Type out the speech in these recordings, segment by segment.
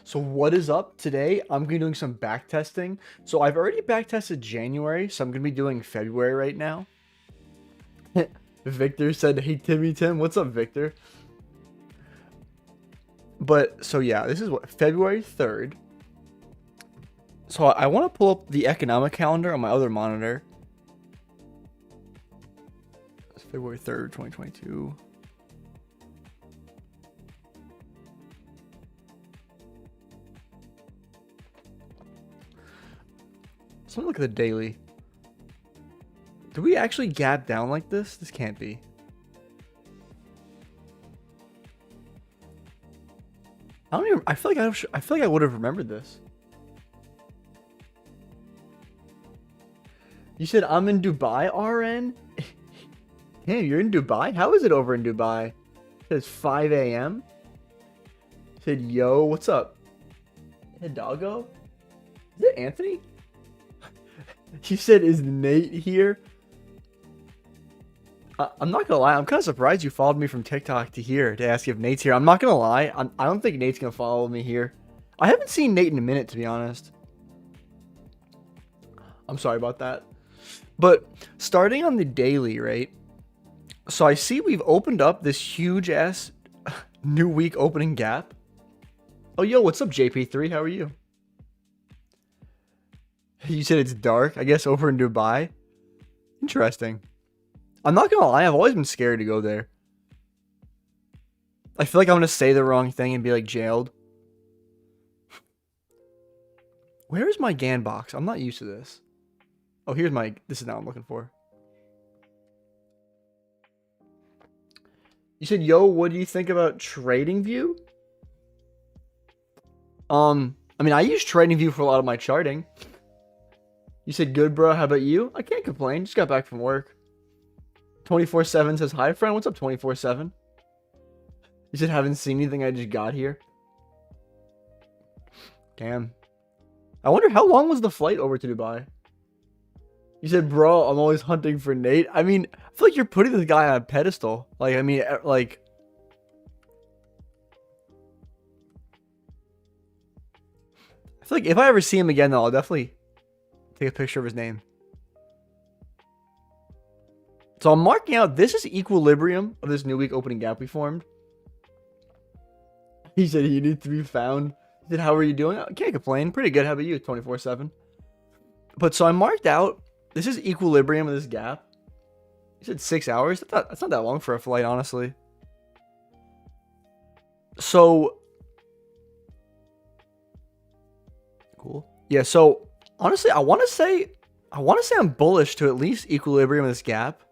So what is up today? I'm gonna be doing some back testing. So I've already back tested January, so I'm gonna be doing February right now. Victor said, "Hey Timmy Tim, what's up, Victor?" But so yeah, this is what February 3rd. So I want to pull up the economic calendar on my other monitor. It's February 3rd, 2022. So look at the daily. Do we actually gap down like this? This can't be. I don't even. I feel like I would have remembered this. You said I'm in Dubai, RN. Damn, you're in Dubai. How is it over in Dubai? It says 5 a.m. Said, yo, what's up? Hey, doggo. Is it Anthony? He said, is Nate here? I'm not gonna lie, I'm kind of surprised you followed me from TikTok to here to ask if Nate's here. I'm not gonna lie, I don't think Nate's gonna follow me here. I haven't seen Nate in a minute, to be honest. I'm sorry about that. But starting on the daily, right? So I see we've opened up this huge ass new week opening gap. Oh, yo, what's up, JP3? How are you? You said it's dark, I guess, over in Dubai. Interesting. I'm not gonna lie, I've always been scared to go there. I feel like I'm gonna say the wrong thing and be like jailed. Where is my GAN box? I'm not used to this. Oh, here's my, this is not what I'm looking for. You said, yo, what do you think about TradingView? I mean, I use TradingView for a lot of my charting. You said, good, bro. How about you? I can't complain. Just got back from work. 24/7 says, hi, friend. What's up, 24/7? You said, haven't seen anything. I just got here. Damn. I wonder how long was the flight over to Dubai? You said, bro, I'm always hunting for Nate. I mean, I feel like you're putting this guy on a pedestal. Like, I mean, like... I feel like if I ever see him again, though, I'll definitely take a picture of his name. So I'm marking out, this is equilibrium of this new week opening gap we formed. He said he needs to be found. He said, how are you doing? I can't complain. Pretty good. How about you? 24/7. But so I marked out, this is equilibrium of this gap. He said 6 hours. That's not that long for a flight, honestly. So, cool. Yeah, so honestly, I want to say I'm bullish to at least equilibrium of this gap.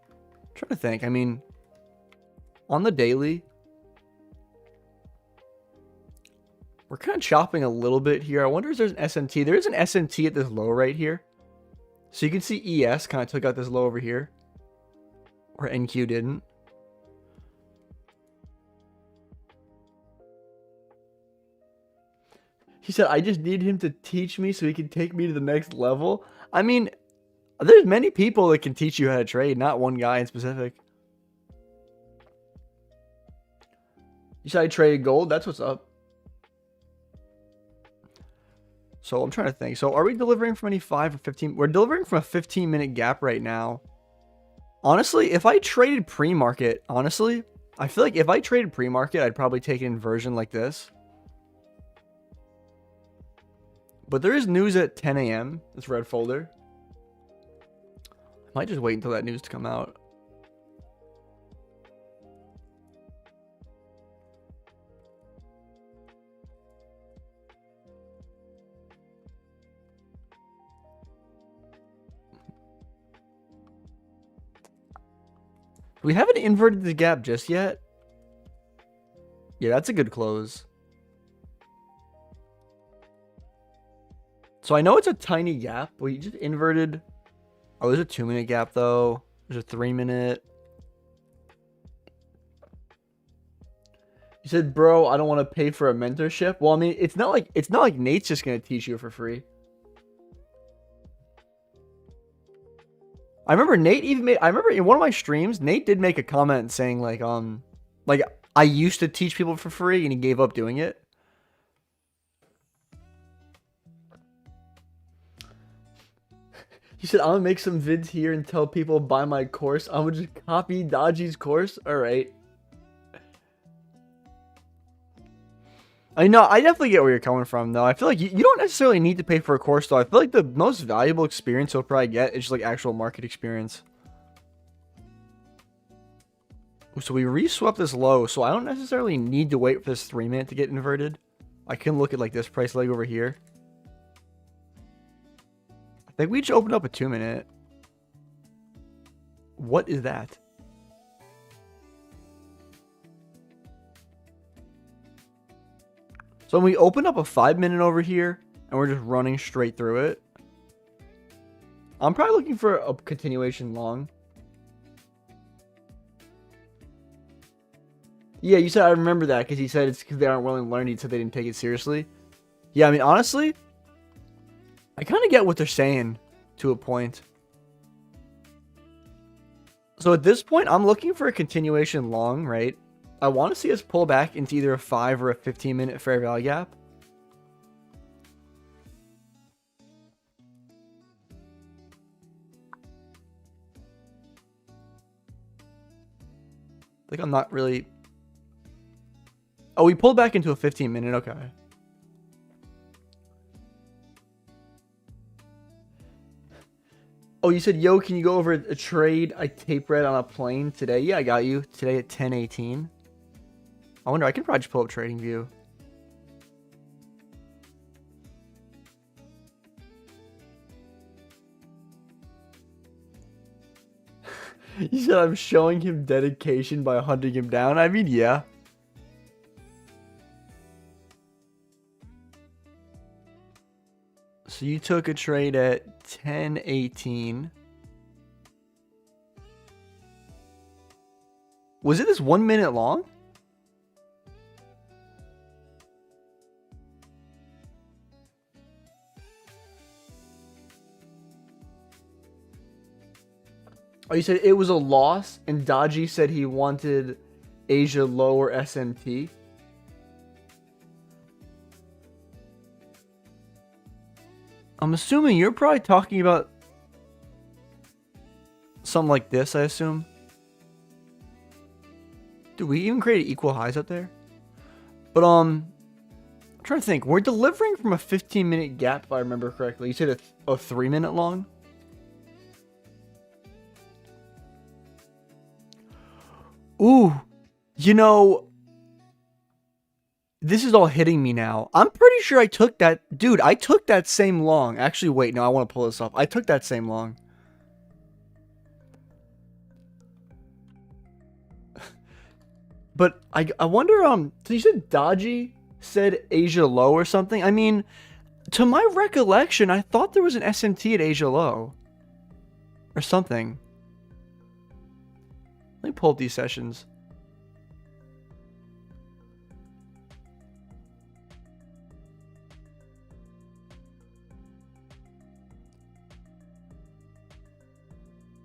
I'm trying to think. I mean, on the daily, we're kind of chopping a little bit here. I wonder if there's an SMT. There is an SMT at this low right here. So you can see ES kind of took out this low over here, or NQ didn't. He said, I just need him to teach me so he can take me to the next level. I mean, there's many people that can teach you how to trade, not one guy in specific. You said I traded gold? That's what's up. So I'm trying to think. So are we delivering from any 5 or 15? We're delivering from a 15-minute gap right now. Honestly, if I traded pre-market, honestly, I feel like if I traded pre-market, I'd probably take an inversion like this. But there is news at 10 a.m. This red folder. I might just wait until that news to come out. We haven't inverted the gap just yet. Yeah, that's a good close. So I know it's a tiny gap. We just inverted. Oh, there's a 2-minute gap though. There's a 3-minute. You said, bro, I don't want to pay for a mentorship. Well, I mean, it's not like Nate's just gonna teach you for free. I remember Nate even made, I remember in one of my streams, Nate did make a comment saying like I used to teach people for free and he gave up doing it. He said, I'm gonna make some vids here and tell people buy my course. I'm gonna just copy Dodgy's course. All right. I know, I definitely get where you're coming from, though. I feel like you don't necessarily need to pay for a course, though. I feel like the most valuable experience you'll probably get is just like actual market experience. So we reswept this low, so I don't necessarily need to wait for this 3-minute to get inverted. I can look at like this price leg over here. I think we just opened up a 2-minute. What is that? So we opened up a 5-minute over here, and we're just running straight through it. I'm probably looking for a continuation long. Yeah, you said I remember that because he said it's because they aren't willing to learn. He said they didn't take it seriously. Yeah, I mean, honestly, I kind of get what they're saying to a point. So at this point, I'm looking for a continuation long, right? I want to see us pull back into either a 5 or a 15-minute fair value gap. Like, I'm not really... Oh, we pulled back into a 15-minute. Okay. Oh, you said, yo, can you go over a trade I tape read on a plane today? Yeah, I got you. Today at 10:18. I wonder, I can probably just pull up TradingView. You said I'm showing him dedication by hunting him down? I mean, yeah. So you took a trade at 10:18. Was it this 1 minute long? Oh, you said it was a loss, and Dodgy said he wanted Asia low or SMT. I'm assuming you're probably talking about something like this, I assume. Did we even create equal highs up there? But, I'm trying to think. We're delivering from a 15-minute gap, if I remember correctly. You said a 3-minute long? Ooh, you know, this is all hitting me now. I'm pretty sure I took that. Dude, I took that same long. Actually, wait, no, I want to pull this up. I took that same long. But I wonder, so you said Dodgy said Asia low or something? I mean, to my recollection, I thought there was an SMT at Asia low. Or something. Let me pull up these sessions.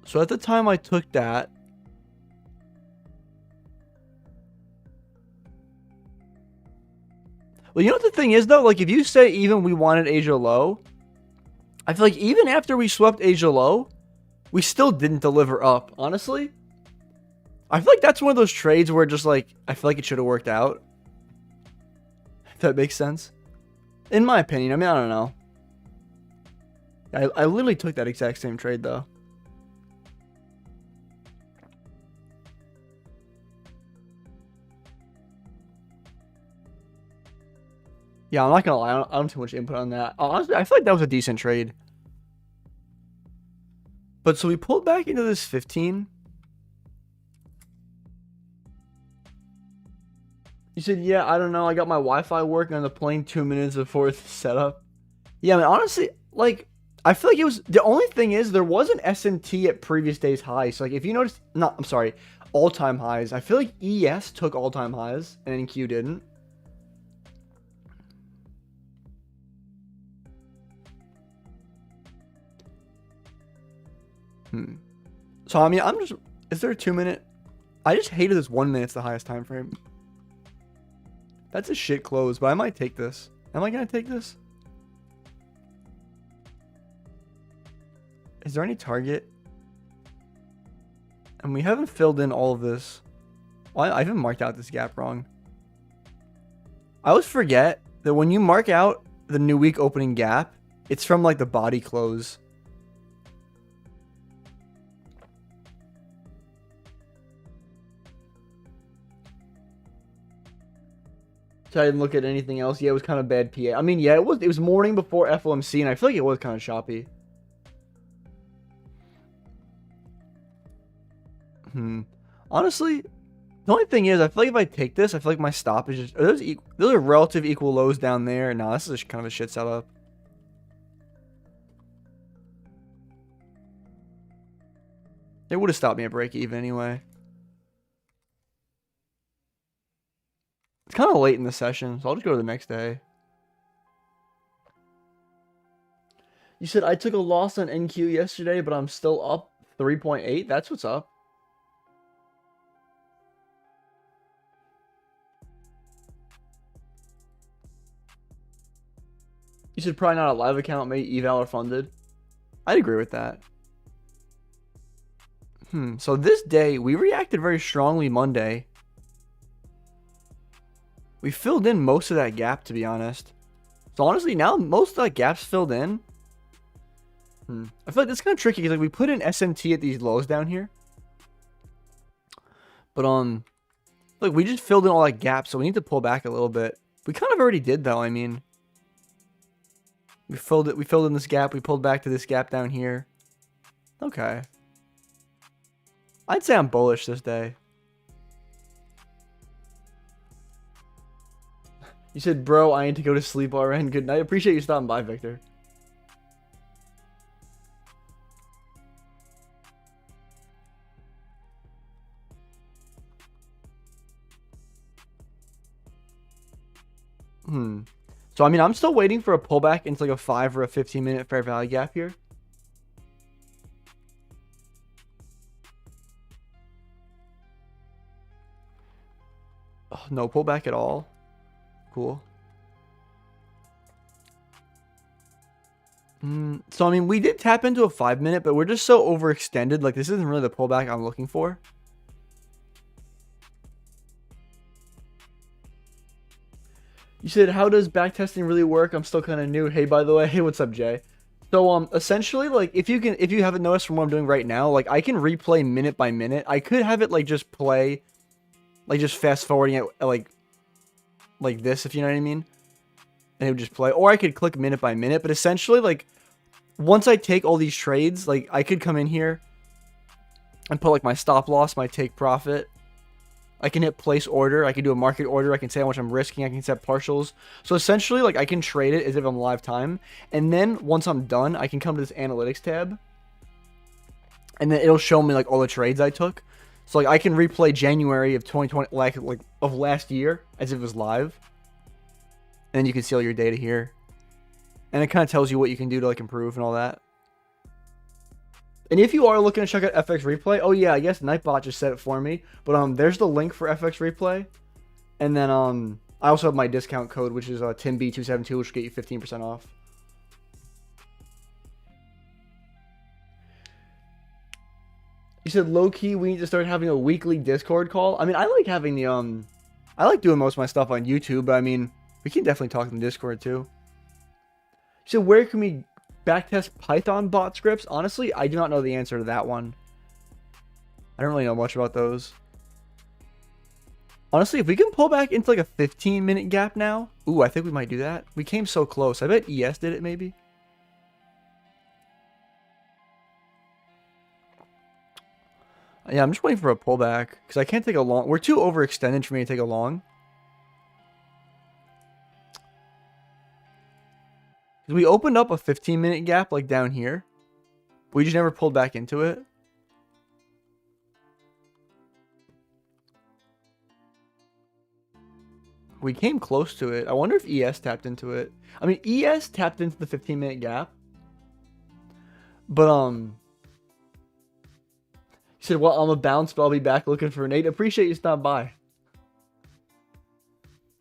So at the time I took that, well, you know what the thing is, though? Like, if you say even we wanted Asia low, I feel like even after we swept Asia low, we still didn't deliver up, honestly. I feel like that's one of those trades where just like, I feel like it should have worked out. If that makes sense. In my opinion. I mean, I don't know. I literally took that exact same trade, though. Yeah, I'm not gonna lie. I don't have too much input on that. Honestly, I feel like that was a decent trade. But so we pulled back into this 15. You said, yeah, I don't know. I got my Wi-Fi working on the plane 2 minutes before the setup. Yeah, I mean, honestly, like, I feel like it was... The only thing is, there was an SMT at previous day's high. So, like, if you notice... No, I'm sorry. All-time highs. I feel like ES took all-time highs, and NQ didn't. So, I mean, I'm just... Is there a 2 minute? I just hated this 1 minute's the highest time frame. That's a shit close, but I might take this. Am I going to take this? Is there any target? And we haven't filled in all of this. Well, I even marked out this gap wrong. I always forget that when you mark out the new week opening gap, it's from like the body close. So I didn't look at anything else. Yeah, it was kind of bad PA. I mean, yeah, it was morning before FOMC, and I feel like it was kind of choppy. Honestly, the only thing is, I feel like if I take this, I feel like my stop is just... Those are relative equal lows down there. No, this is kind of a shit setup. It would have stopped me at break even anyway. It's kind of late in the session, so I'll just go to the next day. You said I took a loss on NQ yesterday, but I'm still up 3.8. That's what's up. You said probably not a live account, maybe eval or funded. I'd agree with that. So this day, we reacted very strongly Monday. We filled in most of that gap, to be honest. So honestly, now most of that gap's filled in. I feel like that's kind of tricky because like we put in SMT at these lows down here. But look, we just filled in all that gap, so we need to pull back a little bit. We kind of already did though, I mean. We filled in this gap, we pulled back to this gap down here. Okay. I'd say I'm bullish this day. You said, bro, I need to go to sleep, RN. Good night. Appreciate you stopping by, Victor. So, I mean, I'm still waiting for a pullback into like a 5 or a 15-minute fair value gap here. Oh, no pullback at all. Cool. So, I mean, we did tap into a 5-minute, but we're just so overextended. Like, this isn't really the pullback I'm looking for. You said, how does backtesting really work? I'm still kind of new. Hey, by the way, hey, what's up, Jay? So, essentially, like, if you haven't noticed from what I'm doing right now, like, I can replay minute by minute. I could have it, like, just play, like, just fast forwarding it, like this, if you know what I mean. And it would just play. Or I could click minute by minute. But essentially, like, once I take all these trades, like, I could come in here and put, like, my stop loss, my take profit. I can hit place order. I can do a market order. I can say how much I'm risking. I can set partials. So essentially, like, I can trade it as if I'm live time. And then once I'm done, I can come to this analytics tab. And then it'll show me, like, all the trades I took. So, like, I can replay January of 2020, like of last year as if it was live. And then you can see all your data here. And it kind of tells you what you can do to, like, improve and all that. And if you are looking to check out FX Replay, oh yeah, I guess Nightbot just set it for me. But there's the link for FX Replay. And then I also have my discount code, which is TimB272, which will get you 15% off. You said low-key we need to start having a weekly Discord call. I mean, I like having the I like doing most of my stuff on YouTube, but I mean, we can definitely talk in Discord too. So where can we backtest Python bot scripts? Honestly, I do not know the answer to that one. I don't really know much about those. Honestly, if we can pull back into like a 15-minute gap now, ooh, I think we might do that. We came so close. I bet ES did it maybe. Yeah, I'm just waiting for a pullback because I can't take a long. We're too overextended for me to take a long. We opened up a 15-minute gap like down here. We just never pulled back into it. We came close to it. I wonder if ES tapped into it. I mean, ES tapped into the 15-minute gap. But, you said, well, I'm a bounce, but I'll be back looking for an 8. Appreciate you stopping by.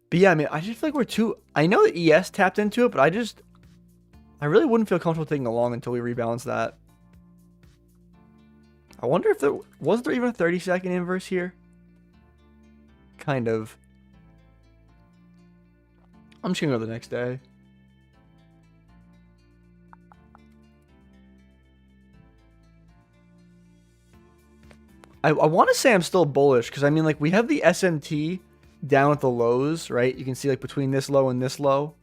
But yeah, I mean, I just feel like we're too... I know that ES tapped into it, but I really wouldn't feel comfortable taking a long until we rebalance that. I wonder if was there even a 30-second inverse here? Kind of. I'm just gonna go the next day. I want to say I'm still bullish because I mean, like, we have the SMT down at the lows, right? You can see like between this low and this low,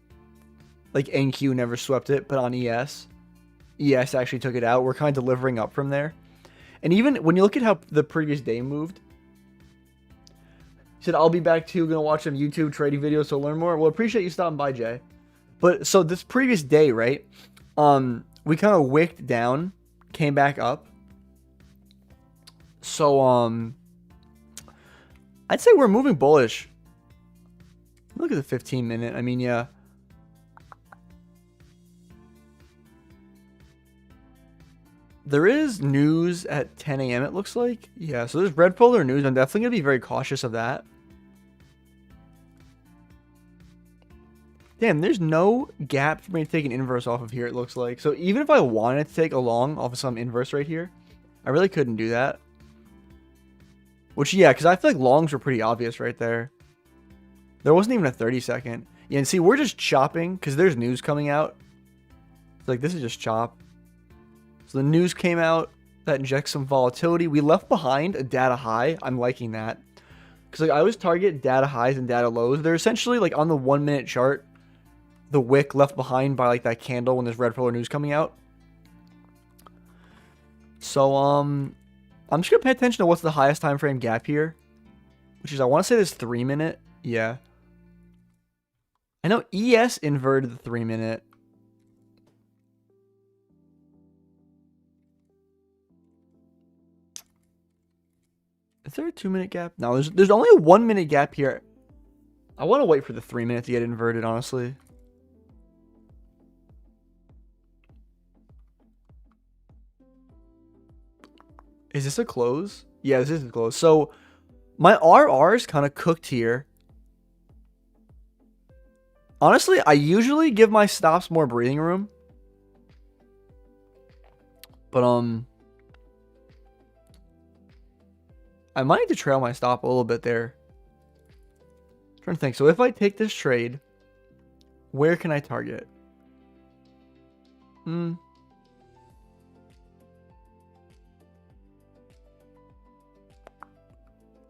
like NQ never swept it, but on ES actually took it out. We're kind of delivering up from there. And even when you look at how the previous day moved, he said, I'll be back too, gonna watch some YouTube trading videos to learn more. Well, appreciate you stopping by, Jay. But so this previous day, right? We kind of wicked down, came back up. So I'd say we're moving bullish. Look at the 15-minute. I mean, yeah. There is news at 10 a.m. it looks like. Yeah, so there's red polar news. I'm definitely going to be very cautious of that. Damn, there's no gap for me to take an inverse off of here, it looks like. So even if I wanted to take a long off of some inverse right here, I really couldn't do that. Which, yeah, because I feel like longs were pretty obvious right there. There wasn't even a 30-second. Yeah, and see, we're just chopping because there's news coming out. It's like, this is just chop. So the news came out that injects some volatility. We left behind a data high. I'm liking that. Because like I always target data highs and data lows. They're essentially like on the 1 minute chart, the wick left behind by like that candle when there's red polar news coming out. So I'm just gonna pay attention to what's the highest time frame gap here, which is, I want to say this 3 minute. Yeah. I know ES inverted the 3 minute. Is there a 2 minute gap? No, there's only a 1 minute gap here. I want to wait for the 3 minute to get inverted, honestly. Is this a close? Yeah, this is a close. So my RR is kind of cooked here. Honestly, I usually give my stops more breathing room. But I might need to trail my stop a little bit there. I'm trying to think. So if I take this trade, where can I target?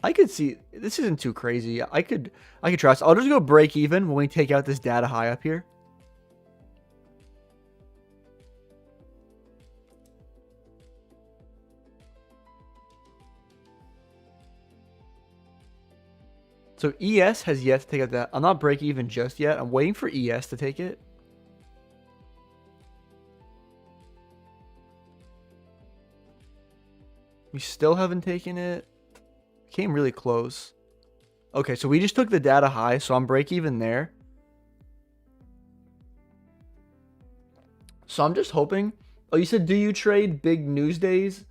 I could see, this isn't too crazy. I could trust. I'll just go break even when we take out this data high up here. So ES has yet to take out that. I'm not break even just yet. I'm waiting for ES to take it. We still haven't taken it. Came really close. Okay, so we just took the data high, so I'm break even there. So I'm just hoping. Oh, you said, do you trade big news days?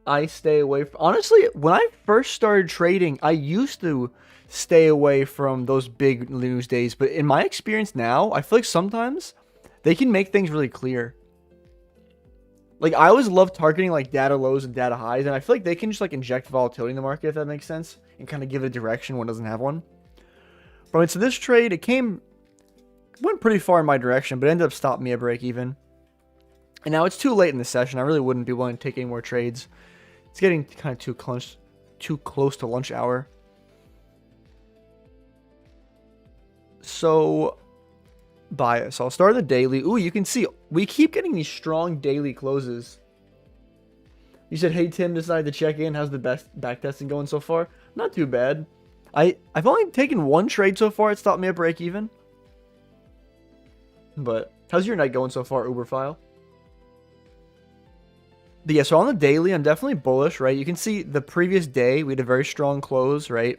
I stay away from. Honestly, when I first started trading, I used to stay away from those big news days. But in my experience now, I feel like sometimes they can make things really clear. Like, I always love targeting like data lows and data highs, and I feel like they can just like inject volatility in the market, if that makes sense, and kind of give it a direction when it doesn't have one. But I mean, so this trade, it went pretty far in my direction, but ended up stopping me at break even. And now it's too late in the session. I really wouldn't be willing to take any more trades. It's getting kind of too close to lunch hour. So bias. I'll start the daily. Ooh, you can see we keep getting these strong daily closes. You said, hey Tim, decided to check in. How's the best backtesting going so far? Not too bad. I've only taken one trade so far. It stopped me at break even. But how's your night going so far, Uberfile? But yeah, so on the daily, I'm definitely bullish, right? You can see the previous day we had a very strong close, right?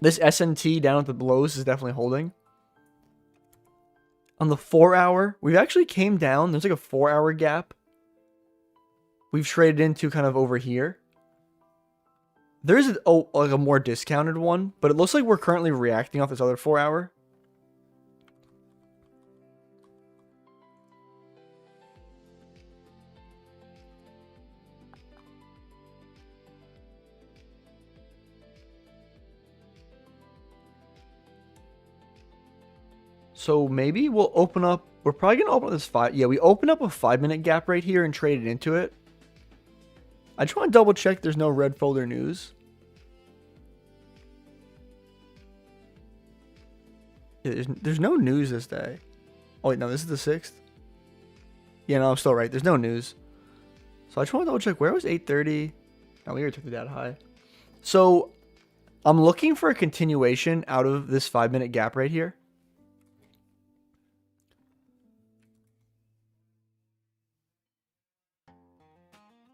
This SMT down at the lows is definitely holding. On the 4 hour, we've actually came down. There's like a 4 hour gap. We've traded into kind of over here. There's like a more discounted one, but it looks like we're currently reacting off this other 4 hour. So maybe we'll open up. We're probably going to open up this 5. Yeah, we open up a 5-minute gap right here and trade it into it. I just want to double check there's no red folder news. Yeah, there's no news this day. Oh, wait, no, this is the 6th. Yeah, no, I'm still right. There's no news. So I just want to double check. Where was 8:30? No, we already took it that high. So I'm looking for a continuation out of this 5-minute gap right here.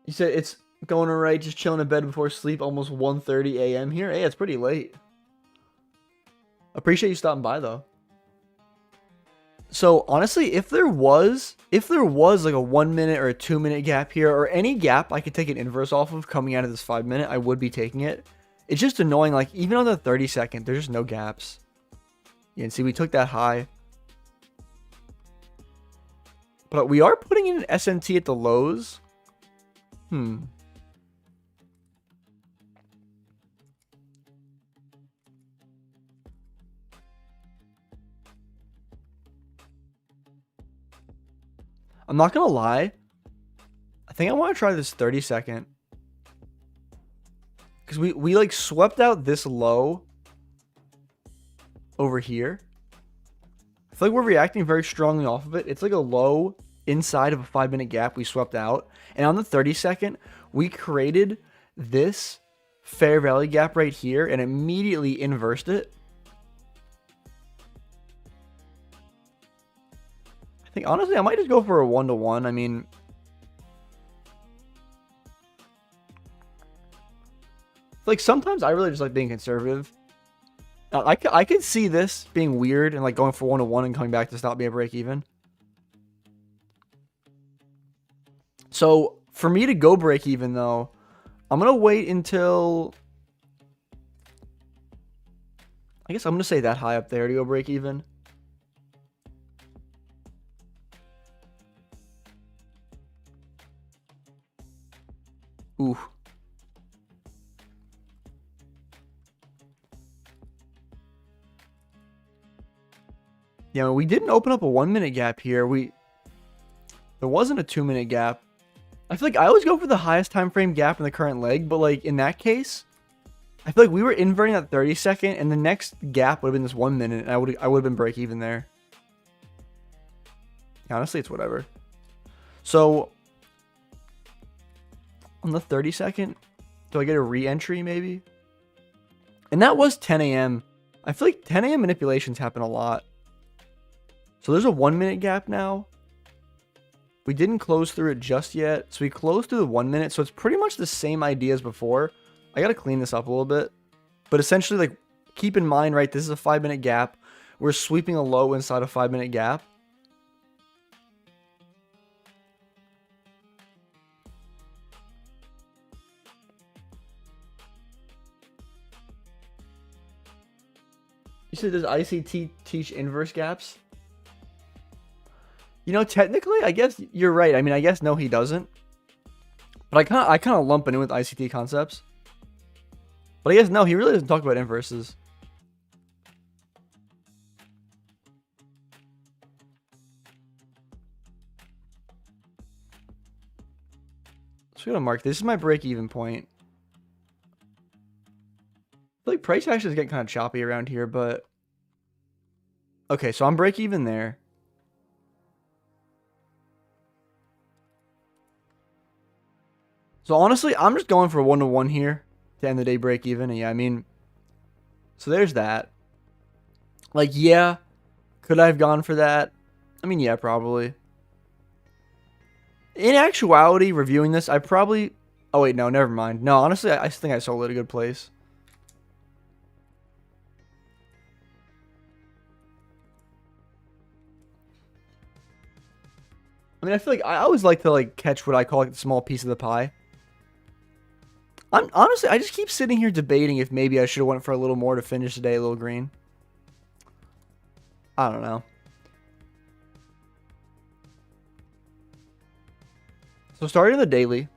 You said it's going all right, just chilling in bed before sleep, almost 1:30 a.m. here. Hey, it's pretty late. Appreciate you stopping by, though. So, honestly, if there was like a 1 minute or a 2 minute gap here, or any gap I could take an inverse off of coming out of this 5 minute, I would be taking it. It's just annoying, like, even on the 30-second, there's just no gaps. Yeah, and see, we took that high. But we are putting in an SMT at the lows. I'm not gonna lie. I think I want to try this 30-second. Because we like swept out this low over here. I feel like we're reacting very strongly off of it. It's like a low inside of a 5-minute gap we swept out. And on the 30-second, we created this fair value gap right here and immediately inversed it. I think, honestly, I might just go for a 1-to-1. I mean, like, sometimes I really just like being conservative. I could see this being weird and like going for 1-to-1 and coming back to stop me a break even. So for me to go break even though, I'm gonna wait until, I guess I'm gonna say that high up there to go break even. Ooh. Yeah, we didn't open up a 1-minute gap here. There wasn't a 2-minute gap. I feel like I always go for the highest time frame gap in the current leg, but like in that case, I feel like we were inverting that 30-second, and the next gap would have been this 1 minute, and I would have been break even there. Honestly, it's whatever. So on the 30-second, do I get a re-entry maybe? And that was 10 a.m. I feel like 10 a.m. manipulations happen a lot. So there's a 1-minute gap now. We didn't close through it just yet. So we closed through the 1 minute. So it's pretty much the same idea as before. I got to clean this up a little bit. But essentially, like, keep in mind, right, this is a 5-minute gap. We're sweeping a low inside a 5-minute gap. You said does ICT teach inverse gaps? You know, technically, I guess you're right. I mean, I guess no, he doesn't. But I kind of lump it in with ICT concepts. But I guess no, he really doesn't talk about inverses. So we're gonna mark this is my break-even point. I feel like price action is getting kind of choppy around here, but okay, so I'm break-even there. So honestly, I'm just going for a 1-to-1 here to end the day break even. And yeah, I mean, so there's that. Like, yeah, could I have gone for that? I mean, yeah, probably. In actuality, reviewing this, I probably, oh wait, no, never mind. No, honestly, I think I sold it at a good place. I mean, I feel like I always like to like catch what I call like the small piece of the pie. Honestly, I just keep sitting here debating if maybe I should have went for a little more to finish the day a little green. I don't know. So starting the daily,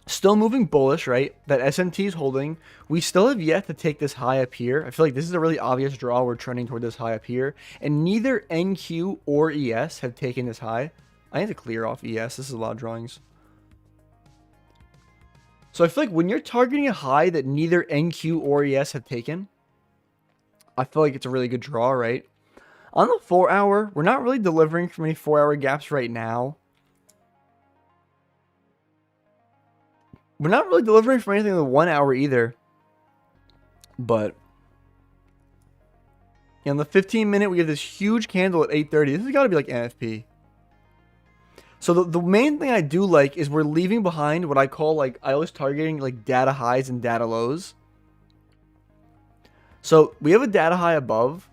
Still moving bullish, right? That SMT is holding. We still have yet to take this high up here. I feel like this is a really obvious draw. We're trending toward this high up here. And neither NQ or ES have taken this high. I need to clear off ES. This is a lot of drawings. So I feel like when you're targeting a high that neither NQ or ES have taken, I feel like it's a really good draw, right? On the 4 hour, we're not really delivering from any 4 hour gaps right now. We're not really delivering from anything in the 1 hour either. But in the 15 minute, we have this huge candle at 8:30. This has got to be like NFP. So the main thing I do like is we're leaving behind what I call, like, I always targeting like data highs and data lows. So we have a data high above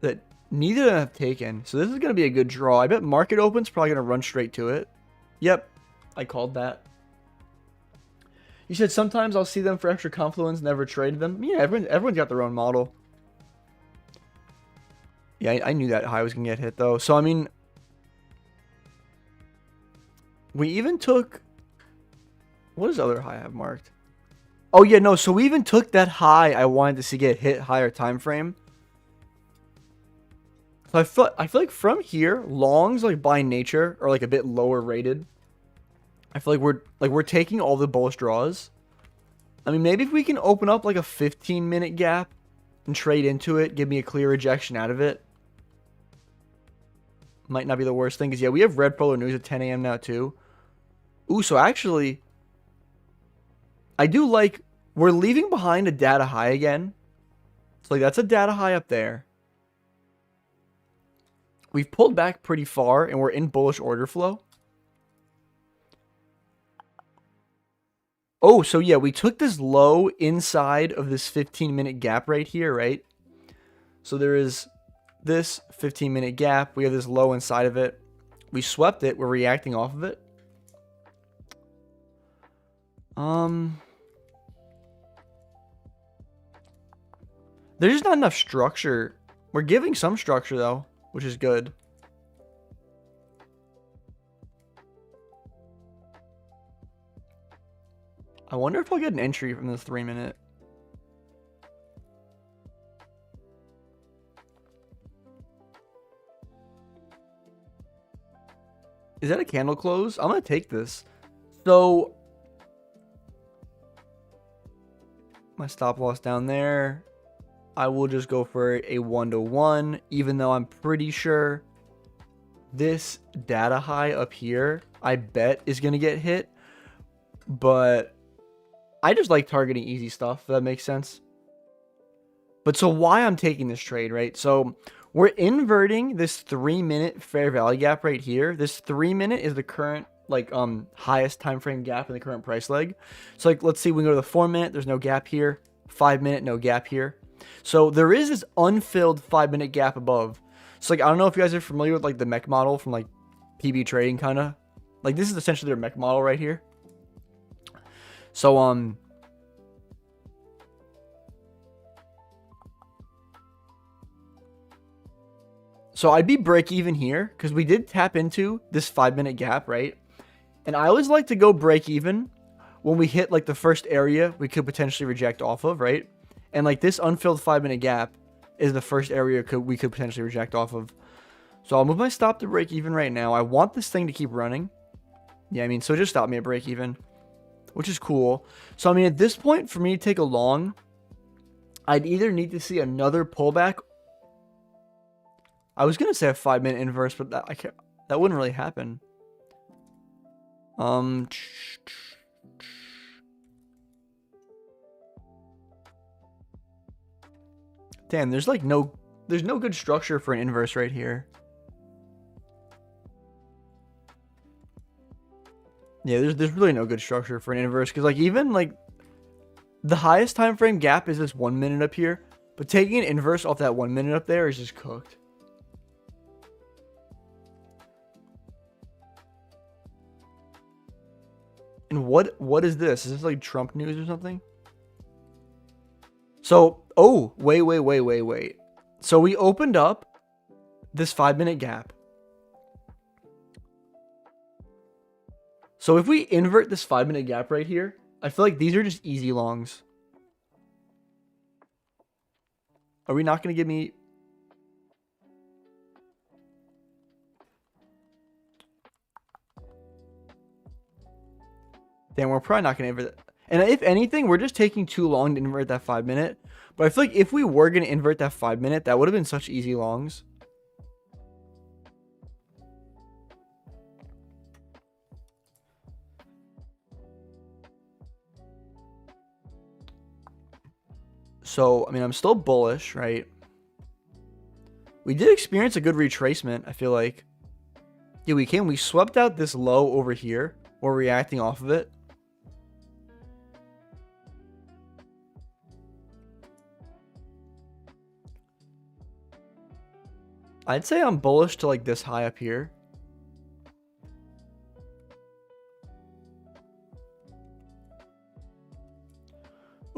that neither of them have taken. So this is going to be a good draw. I bet market opens probably going to run straight to it. Yep, I called that. You said sometimes I'll see them for extra confluence, never traded them. Yeah, everyone's got their own model. Yeah, I knew that high was going to get hit, though. So, I mean, we even took... What does the other high have marked? Oh, yeah, no. So, we even took that high I wanted to see get hit higher time frame. So, I feel like from here, longs, like, by nature, are, like, a bit lower rated. I feel like we're taking all the bullish draws. I mean, maybe if we can open up like a 15-minute gap and trade into it, give me a clear rejection out of it. Might not be the worst thing, because yeah, we have red polar news at 10 a.m. now too. Ooh, so actually, I do like, we're leaving behind a data high again. So like that's a data high up there. We've pulled back pretty far and we're in bullish order flow. Oh, so yeah, we took this low inside of this 15-minute gap right here, right? So there is this 15-minute gap. We have this low inside of it. We swept it. We're reacting off of it. There's just not enough structure. We're giving some structure, though, which is good. I wonder if I'll get an entry from this 3-minute. Is that a candle close? I'm going to take this. So, my stop loss down there. I will just go for a 1-to-1, even though I'm pretty sure this data high up here, I bet, is going to get hit. But I just like targeting easy stuff, if that makes sense. But so why I'm taking this trade, right? So we're inverting this 3-minute fair value gap right here. This 3-minute is the current like highest time frame gap in the current price leg. So like let's see, we go to the 4-minute, there's no gap here. 5-minute, no gap here. So there is this unfilled 5-minute gap above. So like I don't know if you guys are familiar with like the mech model from like PB trading kind of. Like this is essentially their mech model right here. So, so I'd be break even here because we did tap into this 5-minute gap, right? And I always like to go break even when we hit like the first area we could potentially reject off of, right? And like this unfilled 5-minute gap is the first area we could potentially reject off of. So I'll move my stop to break even right now. I want this thing to keep running. Yeah, I mean, so just stop me at break even, which is cool. So, I mean, at this point, for me to take a long, I'd either need to see another pullback. I was going to say a 5-minute inverse, but that wouldn't really happen. Damn, there's no good structure for an inverse right here. Yeah, there's really no good structure for an inverse because like even like the highest time frame gap is this 1 minute up here, but taking an inverse off that 1 minute up there is just cooked. And what is this? Is this like Trump news or something? So, oh, wait. So we opened up this 5-minute gap. So if we invert this 5-minute gap right here, I feel like these are just easy longs. Are we not going to give me... Damn, we're probably not going to invert that. And if anything, we're just taking too long to invert that 5-minute. But I feel like if we were going to invert that 5-minute, that would have been such easy longs. So, I mean, I'm still bullish, right? We did experience a good retracement, I feel like. Yeah, we swept out this low over here. We're reacting off of it. I'd say I'm bullish to like this high up here.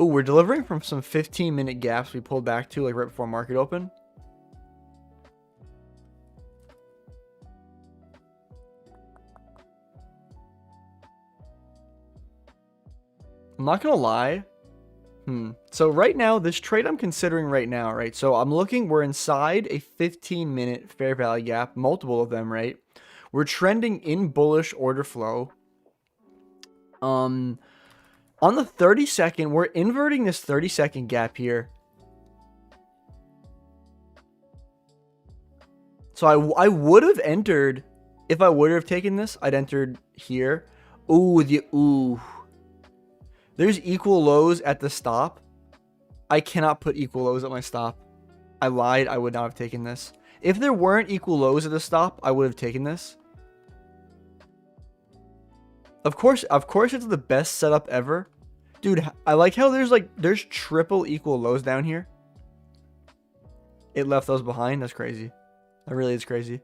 Oh, we're delivering from some 15-minute gaps we pulled back to like right before market open. I'm not gonna lie. So right now, this trade I'm considering right now, right? So I'm looking, we're inside a 15-minute fair value gap, multiple of them, right? We're trending in bullish order flow. On the 30-second, we're inverting this 30-second gap here. So I would have entered, if I would have taken this, I'd entered here. Ooh. There's equal lows at the stop. I cannot put equal lows at my stop. I lied. I would not have taken this. If there weren't equal lows at the stop, I would have taken this. Of course, it's the best setup ever. Dude, I like how there's triple equal lows down here. It left those behind. That's crazy. That really is crazy.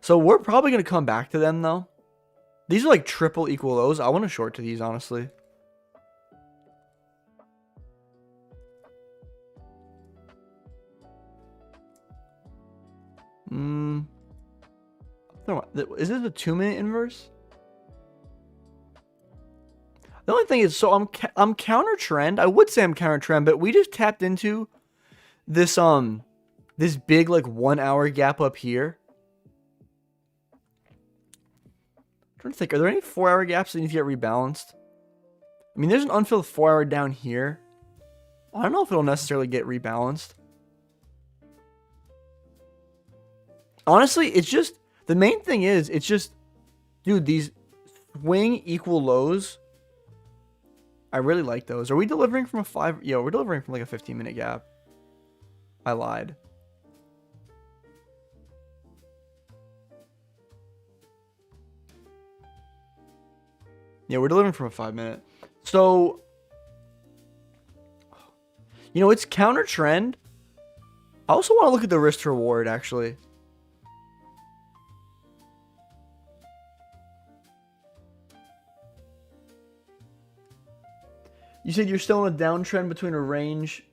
So we're probably going to come back to them, though. These are like triple equal lows. I want to short to these, honestly. Is this a 2-minute inverse? The only thing is, so I'm counter trend. I would say I'm counter trend, but we just tapped into this this big like 1-hour gap up here. I'm trying to think, are there any 4-hour gaps that need to get rebalanced? I mean, there's an unfilled 4-hour down here. I don't know if it'll necessarily get rebalanced. Honestly, it's just, the main thing is, it's just, dude, these swing equal lows, I really like those. Are we delivering from a 5? Yeah, we're delivering from like a 15-minute gap. I lied. Yeah, we're delivering from a 5-minute. So, you know, it's counter trend. I also want to look at the risk to reward, actually. You said you're still in a downtrend between a range.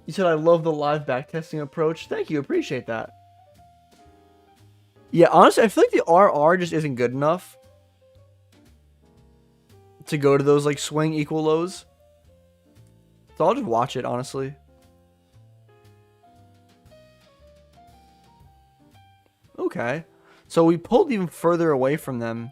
You said I love the live backtesting approach. Thank you. Appreciate that. Yeah, honestly, I feel like the RR just isn't good enough to go to those like swing equal lows. So I'll just watch it, honestly. Okay. So we pulled even further away from them.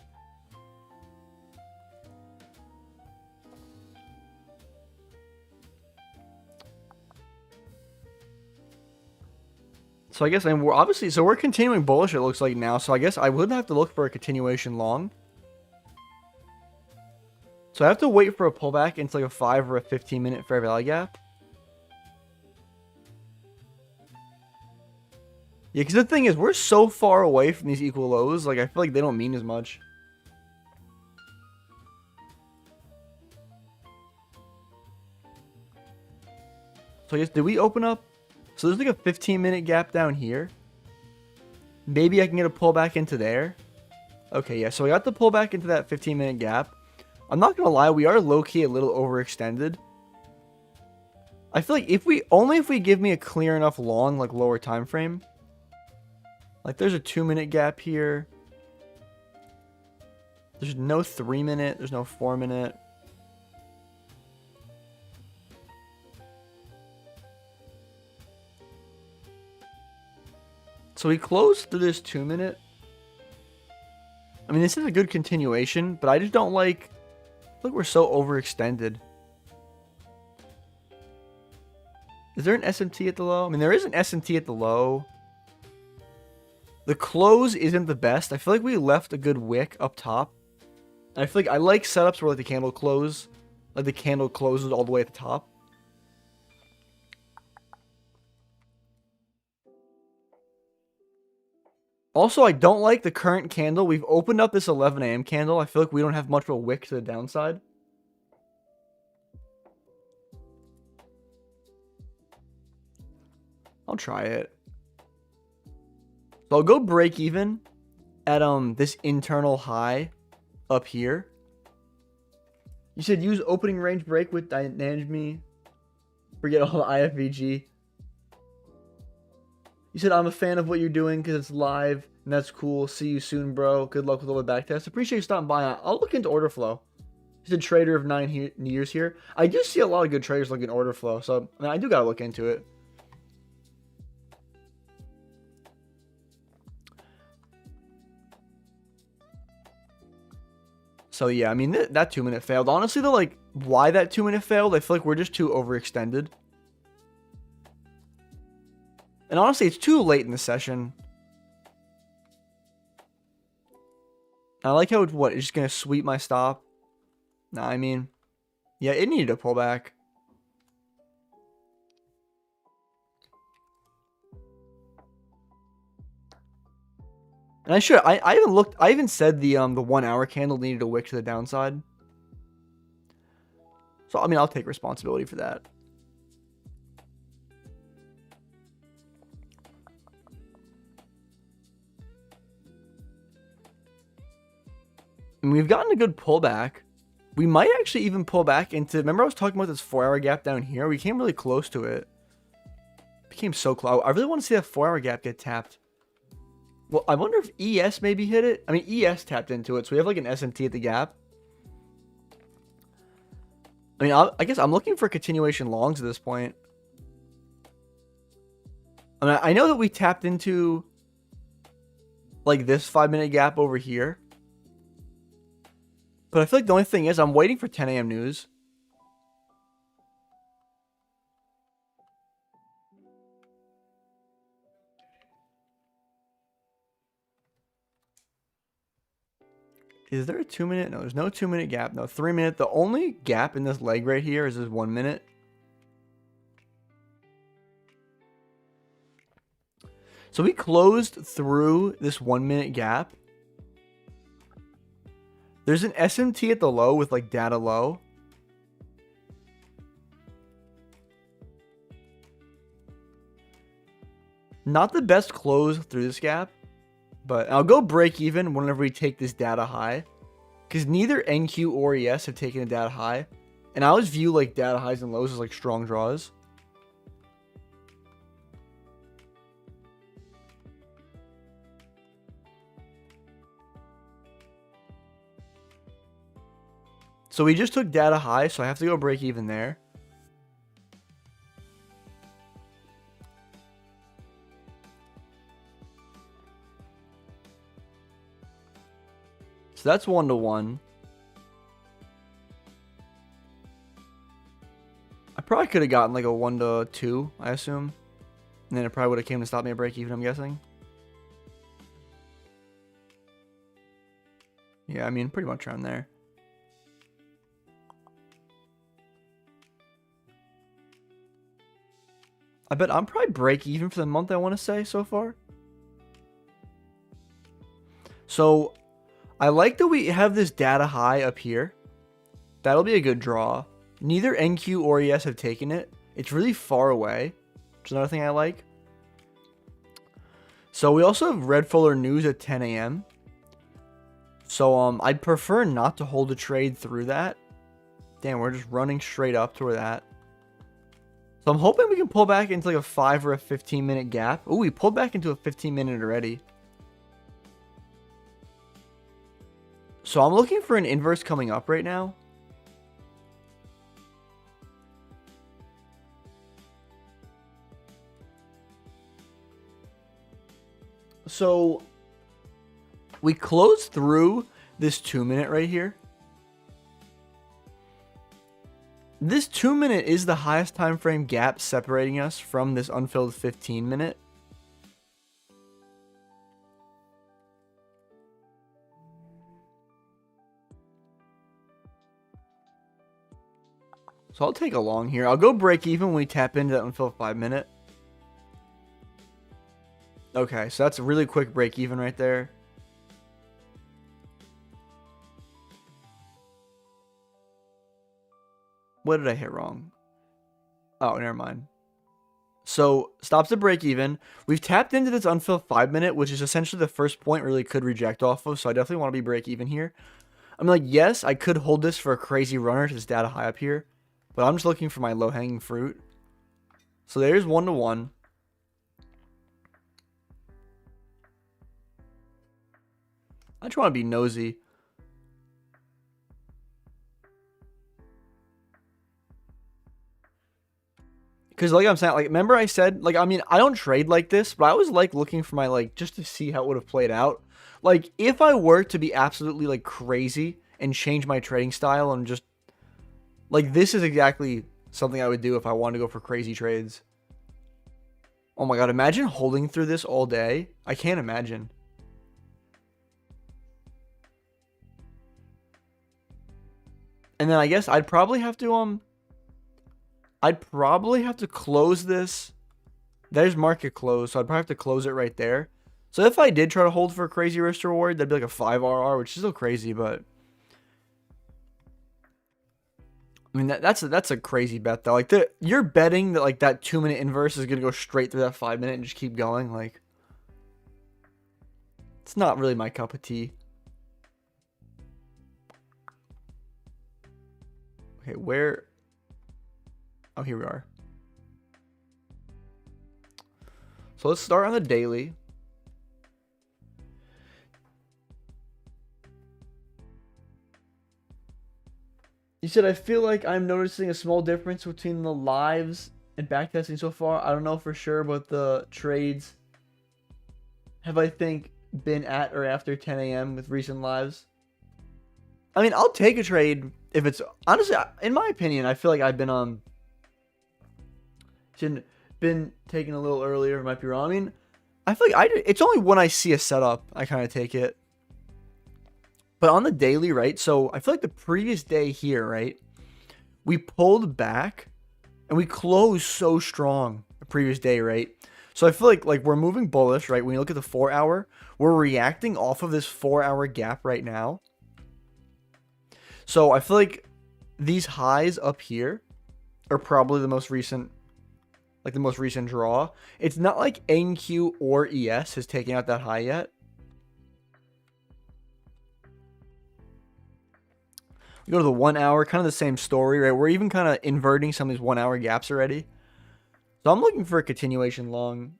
So I guess, and we're obviously, so we're continuing bullish, it looks like now. So I guess I would have to look for a continuation long. So I have to wait for a pullback into like a 5 or a 15-minute fair value gap. Yeah, because the thing is, we're so far away from these equal lows. Like, I feel like they don't mean as much. So I guess, did we open up? So there's like a 15-minute gap down here. Maybe I can get a pullback into there. Okay, yeah, so I got the pullback into that 15-minute gap. I'm not going to lie, we are low-key a little overextended. I feel like if we give me a clear enough long, like lower time frame. Like there's a 2-minute gap here. There's no 3-minute. There's no 4-minute. So we closed through this 2-minute. I mean, this is a good continuation, but I just don't like... I feel like we're so overextended. Is there an SMT at the low? I mean, there is an SMT at the low. The close isn't the best. I feel like we left a good wick up top. And I feel like I like setups where like the candle close. Like the candle closes all the way at the top. Also, I don't like the current candle. We've opened up this 11 a.m. candle. I feel like we don't have much of a wick to the downside. I'll try it. So I'll go break even at this internal high up here. You said use opening range break with Dynami. Forget all the IFVG. You said I'm a fan of what you're doing because it's live and that's cool. See you soon, bro. Good luck with all the backtest. Appreciate you stopping by. I'll look into order flow. He's a trader of 9 years here. I do see a lot of good traders looking at order flow, so I mean, I do gotta look into it. So yeah, I mean, that 2-minute failed. Honestly, though, like, why that 2-minute failed, I feel like we're just too overextended. And honestly, it's too late in the session. I like how, it's just going to sweep my stop? Nah, I mean, yeah, it needed to pull back. And I even looked, I even said the 1 hour candle needed a wick to the downside. So, I mean, I'll take responsibility for that. And we've gotten a good pullback. We might actually even pull back into... Remember I was talking about this 4-hour gap down here? We came really close to it. Became so close. I really want to see that 4-hour gap get tapped. Well, I wonder if ES maybe hit it. I mean, ES tapped into it, so we have like an SMT at the gap. I mean, I guess I'm looking for continuation longs at this point. I mean, I know that we tapped into like this 5-minute gap over here. But I feel like the only thing is I'm waiting for 10 a.m. news. Is there a 2-minute? No, there's no 2-minute gap. No, 3-minute. The only gap in this leg right here is this 1 minute. So we closed through this 1 minute gap. There's an SMT at the low with like data low. Not the best close through this gap, but I'll go break even whenever we take this data high, because neither NQ or ES have taken a data high, and I always view like data highs and lows as like strong draws. So we just took data high, so I have to go break even there. So that's 1-to-1. I probably could have gotten like a 1-to-2, I assume. And then it probably would have came to stop me at break even, I'm guessing. Yeah, I mean, pretty much around there. I bet I'm probably break even for the month, I want to say, so far. So, I like that we have this data high up here. That'll be a good draw. Neither NQ or ES have taken it. It's really far away, which is another thing I like. So, we also have Red Fuller News at 10 a.m. So, I'd prefer not to hold a trade through that. Damn, we're just running straight up toward that. So I'm hoping we can pull back into like a 5 or a 15-minute gap. Oh, we pulled back into a 15-minute already. So I'm looking for an inverse coming up right now. So we closed through this 2-minute right here. This 2-minute is the highest time frame gap separating us from this unfilled 15-minute. So I'll take a long here. I'll go break even when we tap into that unfilled 5-minute. Okay, so that's a really quick break even right there. What did I hit wrong? Oh, never mind. So stops at break even. We've tapped into this unfilled 5-minute, which is essentially the first point we really could reject off of. So I definitely want to be break even here. I'm like, yes, I could hold this for a crazy runner to this data high up here, but I'm just looking for my low hanging fruit. So there's 1-to-1. I just want to be nosy. Because like I'm saying, like, remember I said, like, I mean, I don't trade like this, but I was like looking for my, like, just to see how it would have played out. Like, if I were to be absolutely like crazy and change my trading style and just like, this is exactly something I would do if I wanted to go for crazy trades. Oh my God, imagine holding through this all day. I can't imagine. And then I guess I'd probably have to close this. There's market close, so I'd probably have to close it right there. So if I did try to hold for a crazy risk to reward, that'd be like a 5 RR, which is still crazy, but I mean that's a crazy bet though. Like you're betting that like that 2-minute inverse is gonna go straight through that 5-minute and just keep going. Like it's not really my cup of tea. Okay, where? Oh, here we are. So let's start on the daily. You said, I feel like I'm noticing a small difference between the lives and backtesting so far. I don't know for sure, but the trades have, I think, been at or after 10 a.m. with recent lives. I mean, I'll take a trade if it's, honestly, in my opinion, I feel like I've been taken a little earlier. Might be wrong. I mean, I feel like it's only when I see a setup I kind of take it. But on the daily, right? So I feel like the previous day here, right? We pulled back and we closed so strong the previous day, right? So I feel like we're moving bullish, right? When you look at the 4-hour, we're reacting off of this 4-hour gap right now. So I feel like these highs up here are probably the most recent, like the most recent draw. It's not like NQ or ES has taken out that high yet. We go to the 1 hour, kind of the same story, right? We're even kind of inverting some of these 1 hour gaps already. So I'm looking for a continuation long.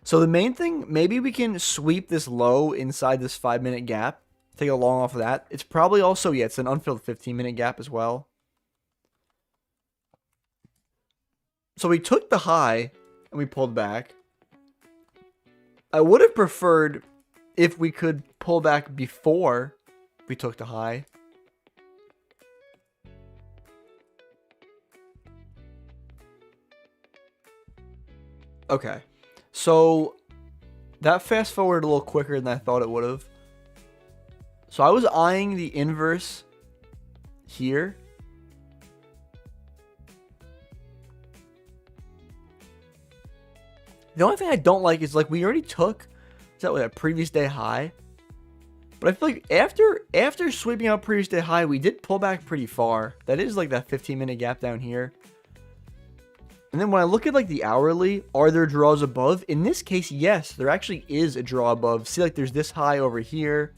So the main thing, maybe we can sweep this low inside this 5-minute gap. Take a long off of that. It's probably also, yeah, it's an unfilled 15-minute gap as well. So we took the high and we pulled back. I would have preferred if we could pull back before we took the high. Okay, so that fast forwarded a little quicker than I thought it would have. So I was eyeing the inverse here. The only thing I don't like is like we already took, is that a previous day high? But I feel like after sweeping out previous day high, we did pull back pretty far. That is like that 15-minute gap down here. And then when I look at like the hourly, are there draws above? In this case, yes, there actually is a draw above. See, like there's this high over here.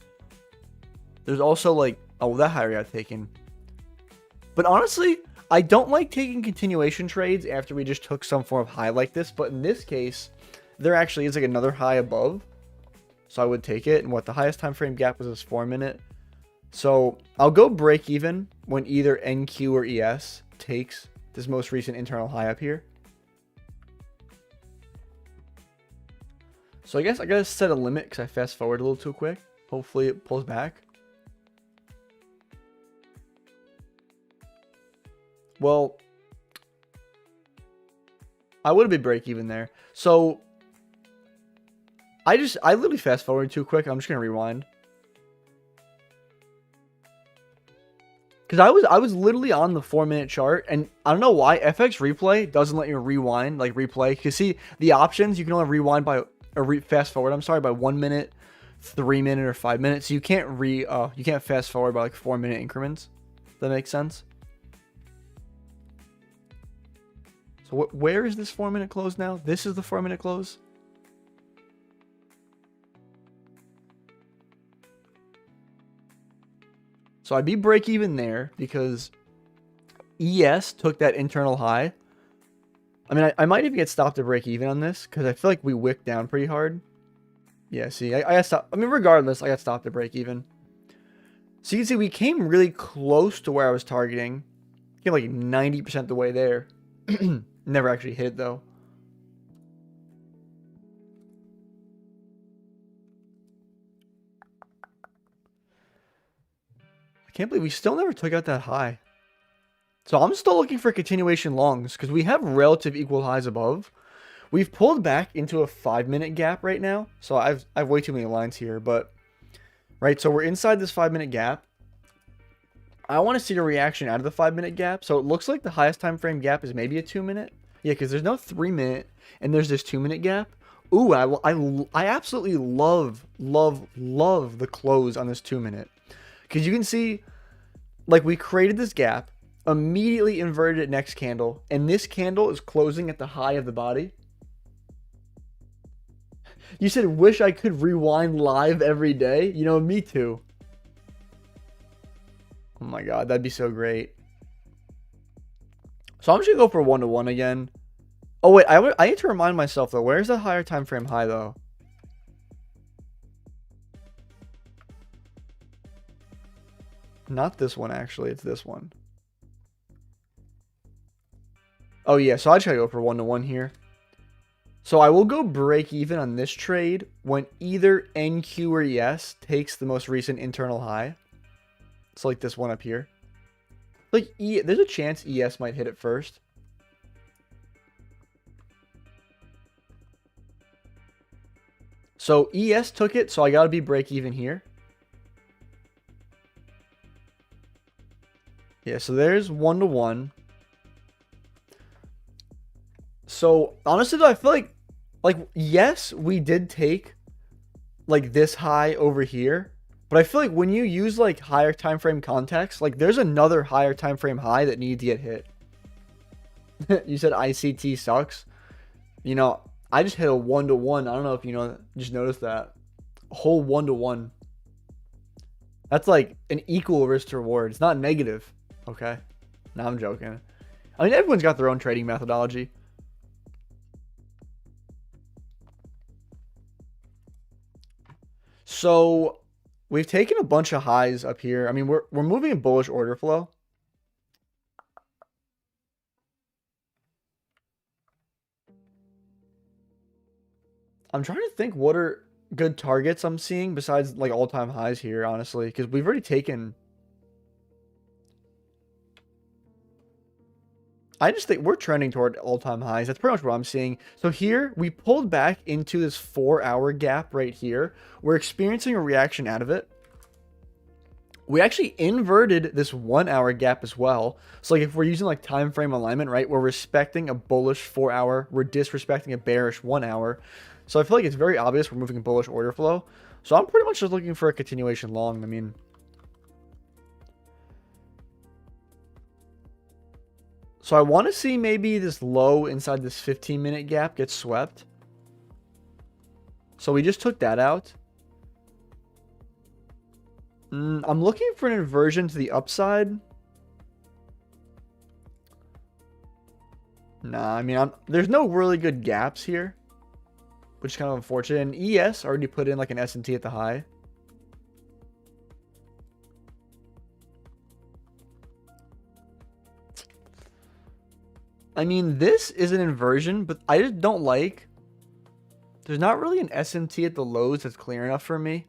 There's also like, oh, that high got taken. But honestly, I don't like taking continuation trades after we just took some form of high like this. But in this case, there actually is like another high above. So I would take it. And what the highest time frame gap was this 4 minute. So I'll go break even when either NQ or ES takes this most recent internal high up here. So I guess I gotta set a limit because I fast forward a little too quick. Hopefully it pulls back. Well, I would have been break even there. So I literally fast forward too quick. I'm just gonna rewind. Because I was literally on the 4 minute chart, and I don't know why FX replay doesn't let you rewind, like replay. Because see, the options, you can only rewind by, or fast forward, I'm sorry, by 1 minute, 3 minute, or 5 minutes. So you can't you can't fast forward by like 4 minute increments. Does that make sense? So where is this 4 minute close now? This is the 4 minute close. So I'd be break even there because ES took that internal high. I mean, I might even get stopped at break even on this because I feel like we wicked down pretty hard. Yeah, see, I got stopped. I mean, regardless, I got stopped at break even. So you can see we came really close to where I was targeting. Came like 90% the way there. Never actually hit it though. I can't believe we still never took out that high. So I'm still looking for continuation longs because we have relative equal highs above. We've pulled back into a 5 minute gap right now. So I have way too many lines here, but right. So we're inside this 5 minute gap. I want to see a reaction out of the 5 minute gap. So it looks like the highest time frame gap is maybe a 2 minute. Yeah, because there's no 3 minute and there's this 2 minute gap. Ooh, I absolutely love the close on this 2 minute. Because you can see, like, we created this gap, immediately inverted it next candle, and this candle is closing at the high of the body. You said, wish I could rewind live every day. You know, me too. Oh my god, that'd be so great. So I'm just going to go for 1-to-1 again. Oh, wait, I need to remind myself, though. Where's the higher time frame high, though? Not this one, actually. It's this one. Oh, yeah. So I just got to go for 1-to-1 here. So I will go break even on this trade when either NQ or ES takes the most recent internal high. It's like this one up here. Like, there's a chance ES might hit it first. So ES took it, so I got to be break even here. Yeah, so there's 1-to-1. So honestly, though, I feel like yes, we did take like this high over here, but I feel like when you use like higher time frame context, like there's another higher time frame high that needs to get hit. You said ICT sucks. You know, I just hit a 1-to-1. I don't know if you know, just noticed that. A whole 1-to-1. That's like an equal risk to reward. It's not negative. Okay. No, I'm joking. I mean, everyone's got their own trading methodology. So we've taken a bunch of highs up here. I mean, we're moving in bullish order flow. I'm trying to think what are good targets I'm seeing besides like all-time highs here, honestly, because we've already taken. I just think we're trending toward all-time highs. That's pretty much what I'm seeing. So here, we pulled back into this 4-hour gap right here. We're experiencing a reaction out of it. We actually inverted this 1-hour gap as well. So like if we're using like time frame alignment, right, we're respecting a bullish 4-hour. We're disrespecting a bearish 1-hour. So I feel like it's very obvious we're moving in bullish order flow. So I'm pretty much just looking for a continuation long. I mean, so I want to see maybe this low inside this 15-minute gap get swept. So we just took that out. I'm looking for an inversion to the upside. Nah, I mean, there's no really good gaps here. which is kind of unfortunate. And ES already put in like an S&T at the high. I mean, this is an inversion, but I just don't like. There's not really an S&T at the lows that's clear enough for me.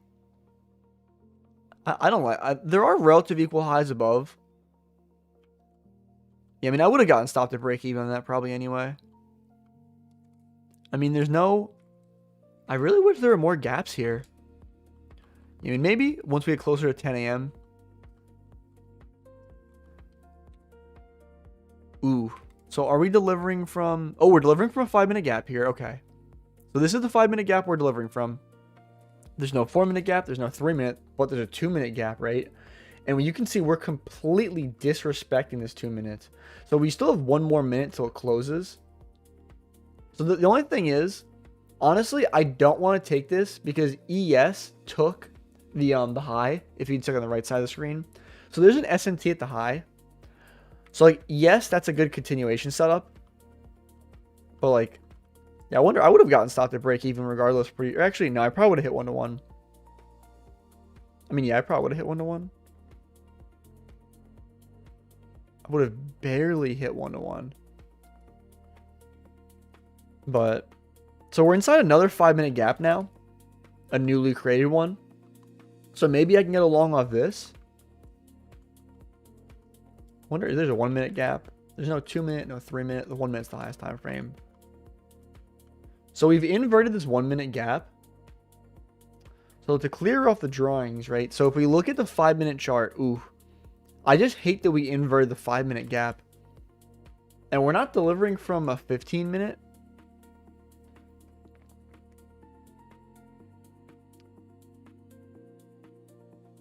I don't like. There are relative equal highs above. Yeah, I mean, I would have gotten stopped at break even on that probably anyway. I mean, there's no. I really wish there were more gaps here. I mean, maybe once we get closer to 10 a.m. Ooh. So are we delivering from... Oh, we're delivering from a 5-minute gap here. Okay. So this is the 5-minute gap we're delivering from. There's no 4-minute gap. There's no 3-minute. But there's a 2-minute gap, right? And you can see we're completely disrespecting this 2 minutes. So we still have 1 more minute till it closes. So the only thing is, honestly, I don't want to take this because ES took the high if you took on the right side of the screen. So there's an S&T at the high. So, like, yes, that's a good continuation setup. But, like, yeah, I wonder, I would have gotten stopped at break even regardless. Actually, no, I probably would have hit 1-to-1. I mean, yeah, I probably would have hit 1-to-1. I would have barely hit 1-to-1. But, so we're inside another 5-minute gap now. A newly created one. So maybe I can get a long off this. Wonder if there's a 1-minute gap. There's no 2-minute, no 3-minute. The 1 minute's the highest time frame. So we've inverted this 1-minute gap. So to clear off the drawings, right? So if we look at the 5-minute chart, ooh, I just hate that we inverted the 5-minute gap. And we're not delivering from a 15-minute.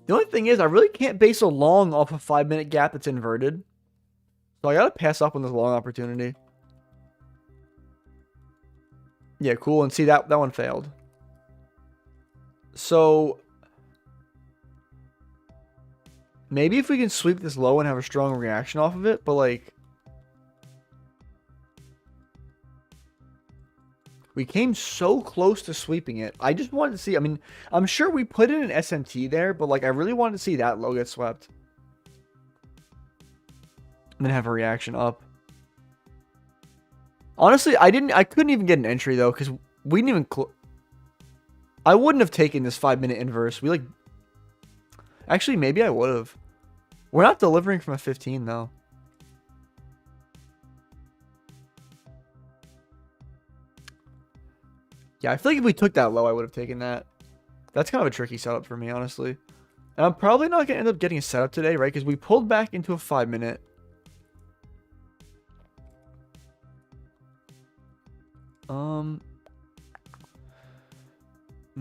The only thing is, I really can't base a long off a 5-minute gap that's inverted. So I gotta pass up on this long opportunity. Yeah, cool. And see, that one failed. So maybe if we can sweep this low and have a strong reaction off of it, but like we came so close to sweeping it. I just wanted to see, I mean, I'm sure we put in an SMT there, but like I really wanted to see that low get swept. And then have a reaction up. Honestly, I couldn't even get an entry though, because we didn't even I wouldn't have taken this 5-minute inverse. We like, actually, maybe I would have. We're not delivering from a 15 though. Yeah, I feel like if we took that low, I would have taken that. That's kind of a tricky setup for me, honestly. And I'm probably not going to end up getting a setup today, right? Because we pulled back into a 5-minute.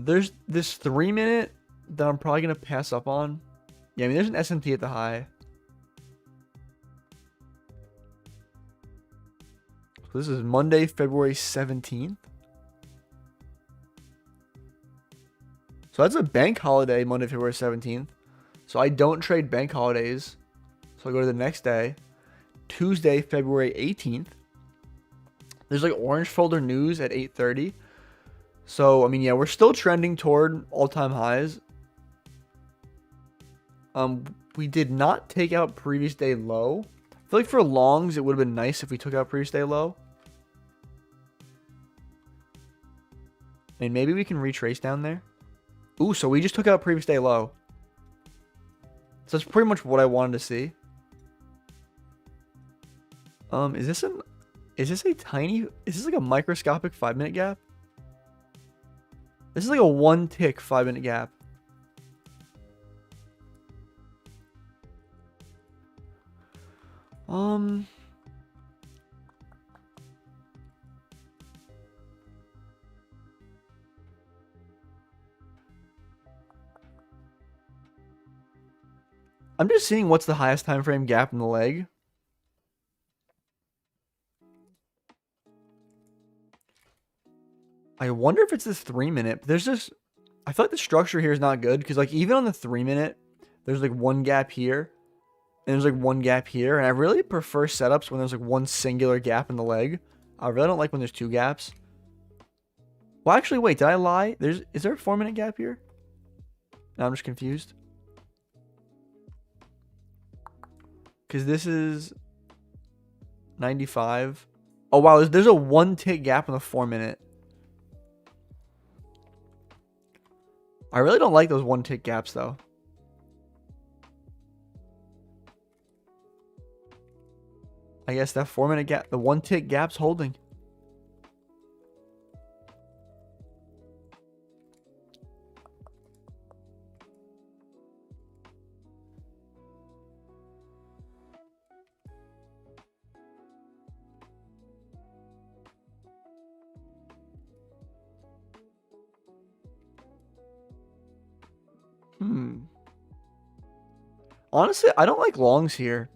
There's this 3-minute that I'm probably going to pass up on. Yeah, I mean, there's an SMT at the high. So this is Monday, February 17th. So that's a bank holiday, Monday, February 17th. So I don't trade bank holidays. So I go to the next day, Tuesday, February 18th. There's like orange folder news at 8:30. So, I mean, yeah, we're still trending toward all-time highs. We did not take out previous day low. I feel like for longs, it would have been nice if we took out previous day low. I mean, maybe we can retrace down there. Ooh, so we just took out previous day low. So that's pretty much what I wanted to see. Is this like a microscopic 5-minute gap? This is like a 1-tick 5-minute gap. I'm just seeing what's the highest time frame gap in the leg. I wonder if it's this 3-minute. There's this, I feel like the structure here is not good because like even on the 3-minute, there's like one gap here and there's like one gap here. And I really prefer setups when there's like one singular gap in the leg. I really don't like when there's two gaps. Well, actually, wait, did I lie? Is there a 4-minute gap here? No, I'm just confused. Because this is 95. Oh, wow, there's a 1-tick gap in the 4-minute. I really don't like those 1-tick gaps, though. I guess that 4-minute gap, the 1-tick gap's holding. Honestly, I don't like longs here.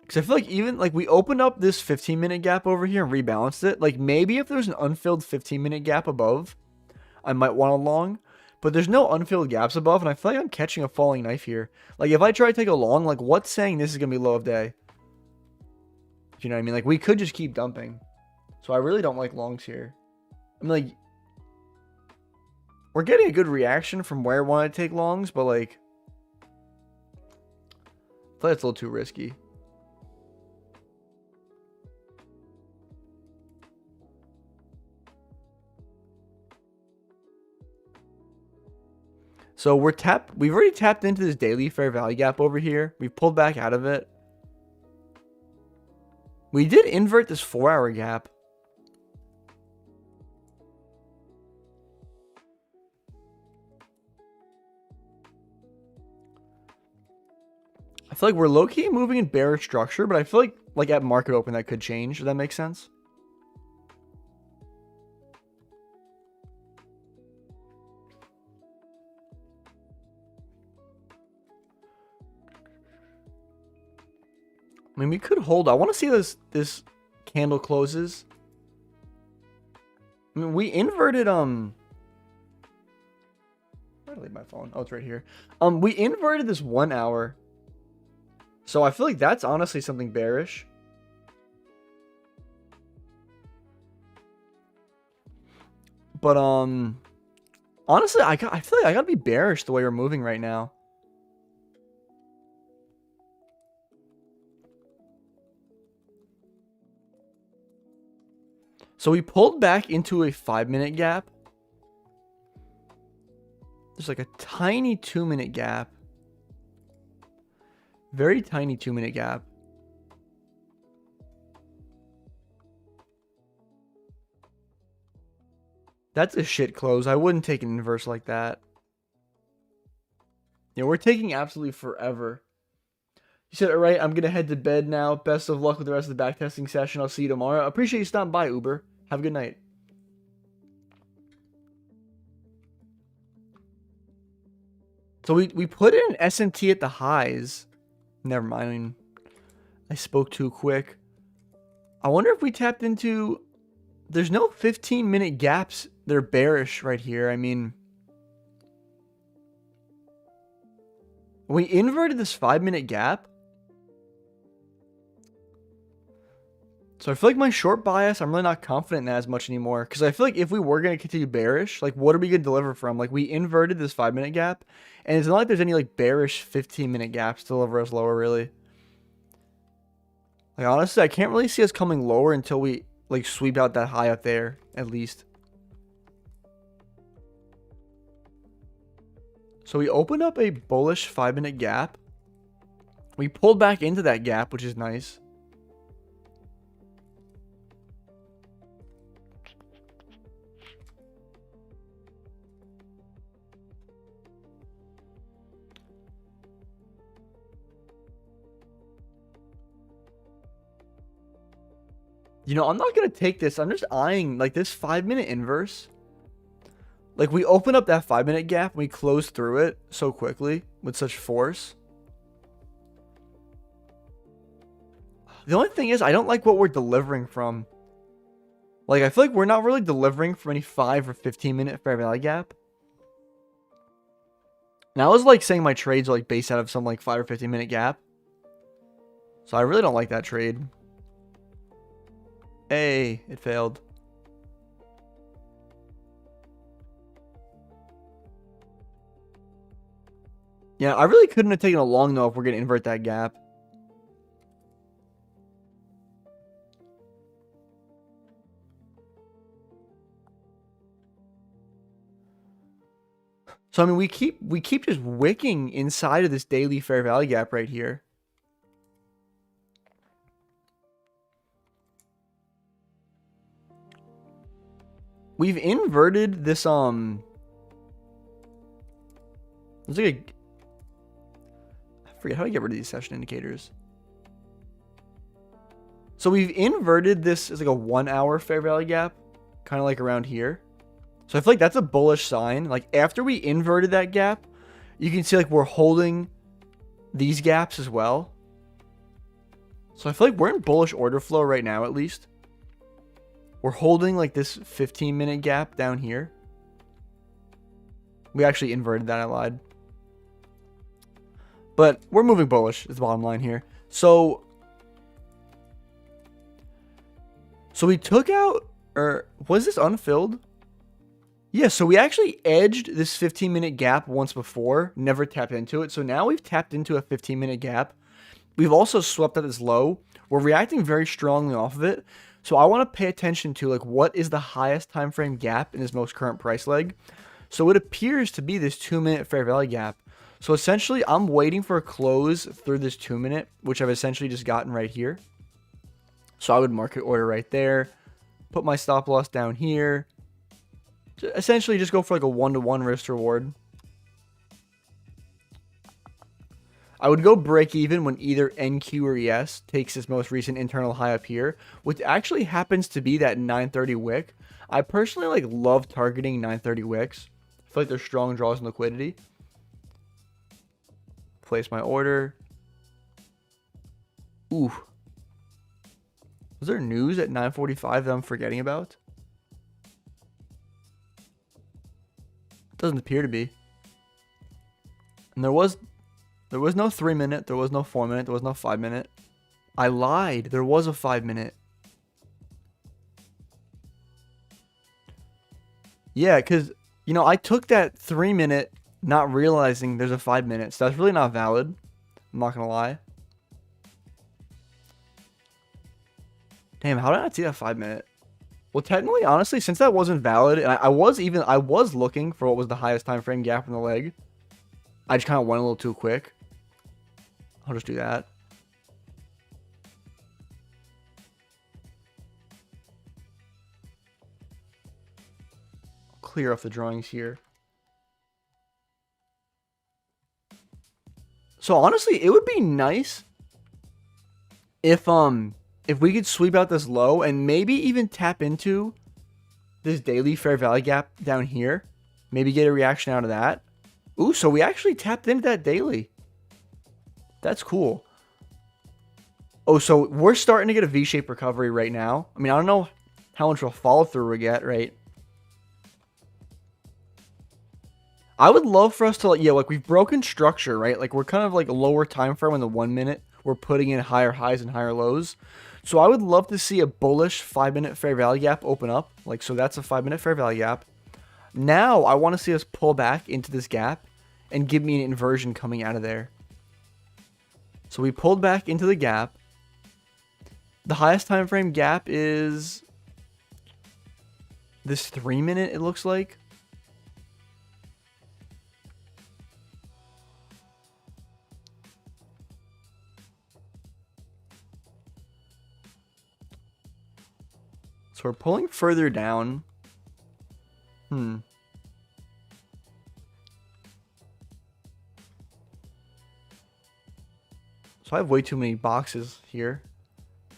Because I feel like even, like, we opened up this 15-minute gap over here and rebalanced it. Like, maybe if there's an unfilled 15-minute gap above, I might want a long. But there's no unfilled gaps above, and I feel like I'm catching a falling knife here. Like, if I try to take a long, like, what's saying this is going to be low of day? You know what I mean? Like, we could just keep dumping. So I really don't like longs here. I mean, like, we're getting a good reaction from where I want to take longs, but, like, I feel like it's a little too risky. So we've already tapped into this daily fair value gap over here. We've pulled back out of it. We did invert this 4-hour gap. I feel like we're low-key moving in bearish structure, but I feel like at market open that could change. Does that make sense? I mean, we could hold. I want to see this candle closes. I mean, we inverted where did I leave my phone? Oh, it's right here. We inverted this 1 hour. So I feel like that's honestly something bearish. But honestly, I feel like I gotta be bearish the way we're moving right now. So we pulled back into a 5-minute gap. There's like a tiny 2-minute gap. Very tiny 2-minute gap. That's a shit close. I wouldn't take an inverse like that. Yeah, we're taking absolutely forever. You said it right. I'm going to head to bed now. Best of luck with the rest of the backtesting session. I'll see you tomorrow. Appreciate you stopping by, Uber. Have a good night. So we put in SMT at the highs. Never mind. I mean, I spoke too quick. I wonder if we tapped into... There's no 15-minute gaps. They're bearish right here. I mean... We inverted this 5-minute gap. So I feel like my short bias, I'm really not confident in that as much anymore. Because I feel like if we were going to continue bearish, like, what are we going to deliver from? Like, we inverted this 5-minute gap. And it's not like there's any, like, bearish 15-minute gaps to deliver us lower, really. Like, honestly, I can't really see us coming lower until we, like, sweep out that high up there, at least. So we opened up a bullish 5-minute gap. We pulled back into that gap, which is nice. You know, I'm not going to take this. I'm just eyeing, like, this 5-minute inverse. Like, we opened up that 5-minute gap and we closed through it so quickly with such force. The only thing is, I don't like what we're delivering from. Like, I feel like we're not really delivering from any 5 or 15-minute fair value gap. And I was, like, saying my trades are, like, based out of some, like, 5 or 15-minute gap. So I really don't like that trade. Hey, it failed. Yeah, I really couldn't have taken a long though if we're going to invert that gap. So I mean, we keep just wicking inside of this daily fair value gap right here. We've inverted this there's like I forget how to get rid of these session indicators. So we've inverted this as like a 1 hour fair value gap, kind of like around here. So I feel like that's a bullish sign. Like after we inverted that gap, you can see like we're holding these gaps as well. So I feel like we're in bullish order flow right now, at least. We're holding like this 15-minute gap down here. We actually inverted that, I lied. But we're moving bullish is the bottom line here. So we took out, or was this unfilled? Yeah, so we actually edged this 15-minute gap once before, never tapped into it. So now we've tapped into a 15-minute gap. We've also swept at this low. We're reacting very strongly off of it. So I want to pay attention to like what is the highest time frame gap in this most current price leg. So it appears to be this 2-minute fair value gap. So essentially I'm waiting for a close through this 2-minute, which I've essentially just gotten right here. So I would market order right there, put my stop loss down here. Essentially just go for like a 1-to-1 risk reward. I would go break even when either NQ or ES takes its most recent internal high up here, which actually happens to be that 930 wick. I personally like love targeting 930 wicks. I feel like they're strong draws in liquidity. Place my order. Ooh. Was there news at 9:45 that I'm forgetting about? Doesn't appear to be. And there was no 3-minute, there was no 4-minute, there was no 5-minute. I lied. There was a 5-minute. Yeah, because, you know, I took that 3-minute not realizing there's a 5-minute. So that's really not valid. I'm not going to lie. Damn, how did I not see that 5-minute? Well, technically, honestly, since that wasn't valid, and I was looking for what was the highest time frame gap in the leg. I just kind of went a little too quick. I'll just do that. Clear off the drawings here. So honestly, it would be nice if we could sweep out this low and maybe even tap into this daily fair value gap down here. Maybe get a reaction out of that. Ooh, so we actually tapped into that daily. That's cool. Oh, so we're starting to get a V-shaped recovery right now. I mean, I don't know how much of a follow through we get, right? I would love for us to, yeah, like we've broken structure, right? Like we're kind of like a lower time frame in the 1 minute. We're putting in higher highs and higher lows. So I would love to see a bullish 5-minute fair value gap open up. Like, so that's a 5-minute fair value gap. Now I want to see us pull back into this gap and give me an inversion coming out of there. So we pulled back into the gap. The highest time frame gap is this 3-minute, it looks like. So we're pulling further down. So I have way too many boxes here.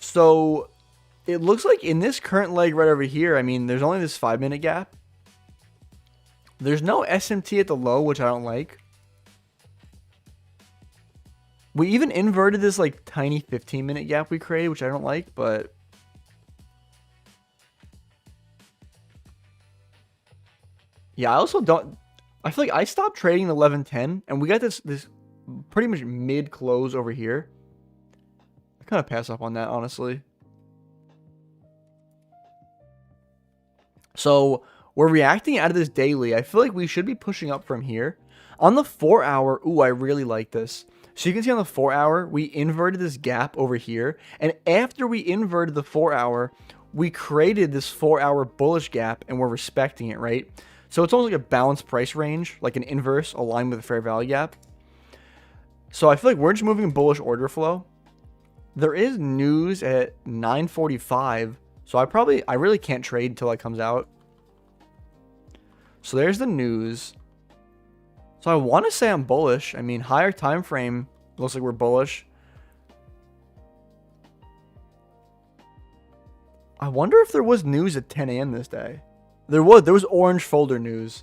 So it looks like in this current leg right over here, I mean, there's only this 5-minute gap. There's no SMT at the low, which I don't like. We even inverted this like tiny 15-minute gap we created, which I don't like, but yeah, I also don't. I feel like I stopped trading the 11-10, and we got this pretty much mid close over here. I kind of pass up on that, honestly. So we're reacting out of this daily. I feel like we should be pushing up from here. On the 4 hour, ooh, I really like this. So you can see on the 4 hour, we inverted this gap over here. And after we inverted the 4 hour, we created this 4 hour bullish gap and we're respecting it, right? So it's almost like a balanced price range, like an inverse aligned with the fair value gap. So I feel like we're just moving in bullish order flow. There is news at 9:45. So I really can't trade until that comes out. So there's the news. So I want to say I'm bullish. I mean, higher time frame looks like we're bullish. I wonder if there was news at 10 a.m. this day. There was orange folder news.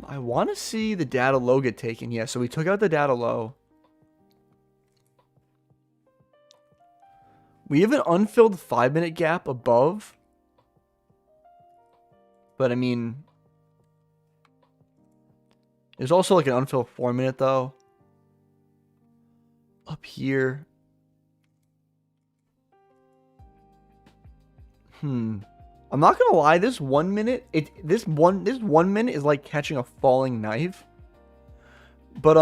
I want to see the data low get taken. Yeah, so we took out the data low. We have an unfilled 5-minute gap above. But I mean, there's also like an unfilled 4-minute though. Up here. I'm not gonna lie, this 1 minute, this one minute is like catching a falling knife. But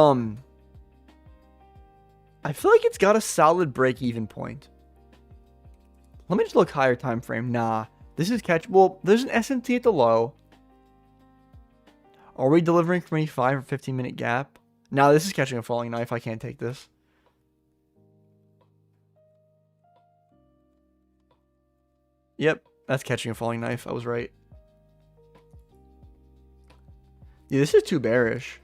I feel like it's got a solid break-even point. Let me just look higher time frame. Nah, this is well, there's an S&T at the low. Are we delivering for me 5 or 15-minute gap? Nah, this is catching a falling knife. I can't take this. Yep, that's catching a falling knife. I was right. Yeah, this is too bearish.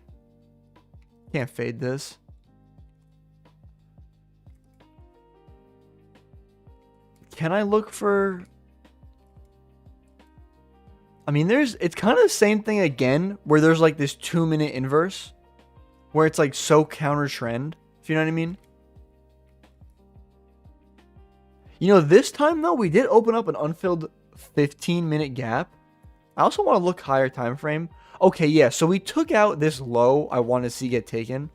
Can't fade this. Can I look for... I mean, it's kind of the same thing again, where there's like this 2-minute inverse, where it's like so counter trend, if you know what I mean. You know, this time though, we did open up an unfilled 15-minute gap. I also want to look higher time frame. Okay, yeah, so we took out this low I want to see get taken.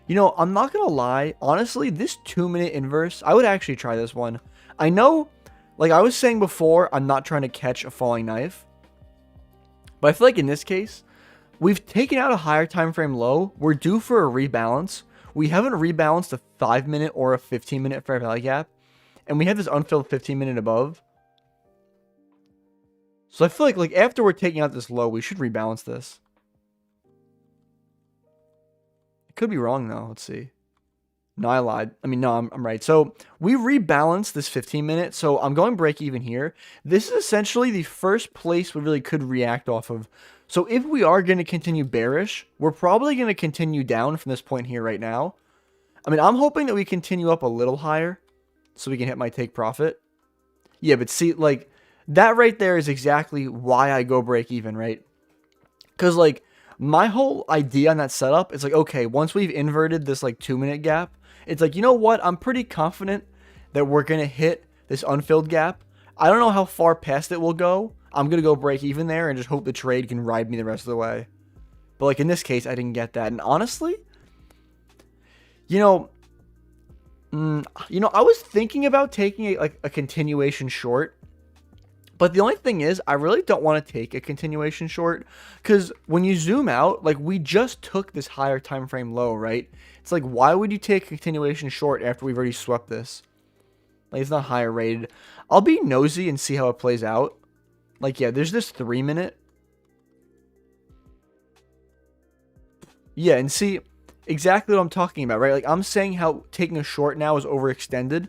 You know, I'm not going to lie. Honestly, this 2-minute inverse, I would actually try this one. I know, like I was saying before, I'm not trying to catch a falling knife. But I feel like in this case, we've taken out a higher time frame low. We're due for a rebalance. We haven't rebalanced a 5-minute or a 15-minute fair value gap. And we have this unfilled 15-minute above. So I feel like after we're taking out this low, we should rebalance this. I could be wrong though. Let's see. No, I lied. I mean, no, I'm right. So we rebalanced this 15-minute. So I'm going break even here. This is essentially the first place we really could react off of. So if we are going to continue bearish, we're probably going to continue down from this point here right now. I mean, I'm hoping that we continue up a little higher so we can hit my take profit. Yeah, but see, like, that right there is exactly why I go break even, right? Because, like, my whole idea on that setup is like, okay, once we've inverted this, like, 2-minute gap, it's like, you know what? I'm pretty confident that we're going to hit this unfilled gap. I don't know how far past it will go. I'm going to go break even there and just hope the trade can ride me the rest of the way. But, like, in this case, I didn't get that. And honestly, you know, I was thinking about taking a continuation short. But the only thing is, I really don't want to take a continuation short because when you zoom out, like we just took this higher time frame low, right? It's like, why would you take a continuation short after we've already swept this? Like, it's not higher rated. I'll be nosy and see how it plays out. Like, yeah, there's this 3-minute. Yeah, and see exactly what I'm talking about, right? Like, I'm saying how taking a short now is overextended.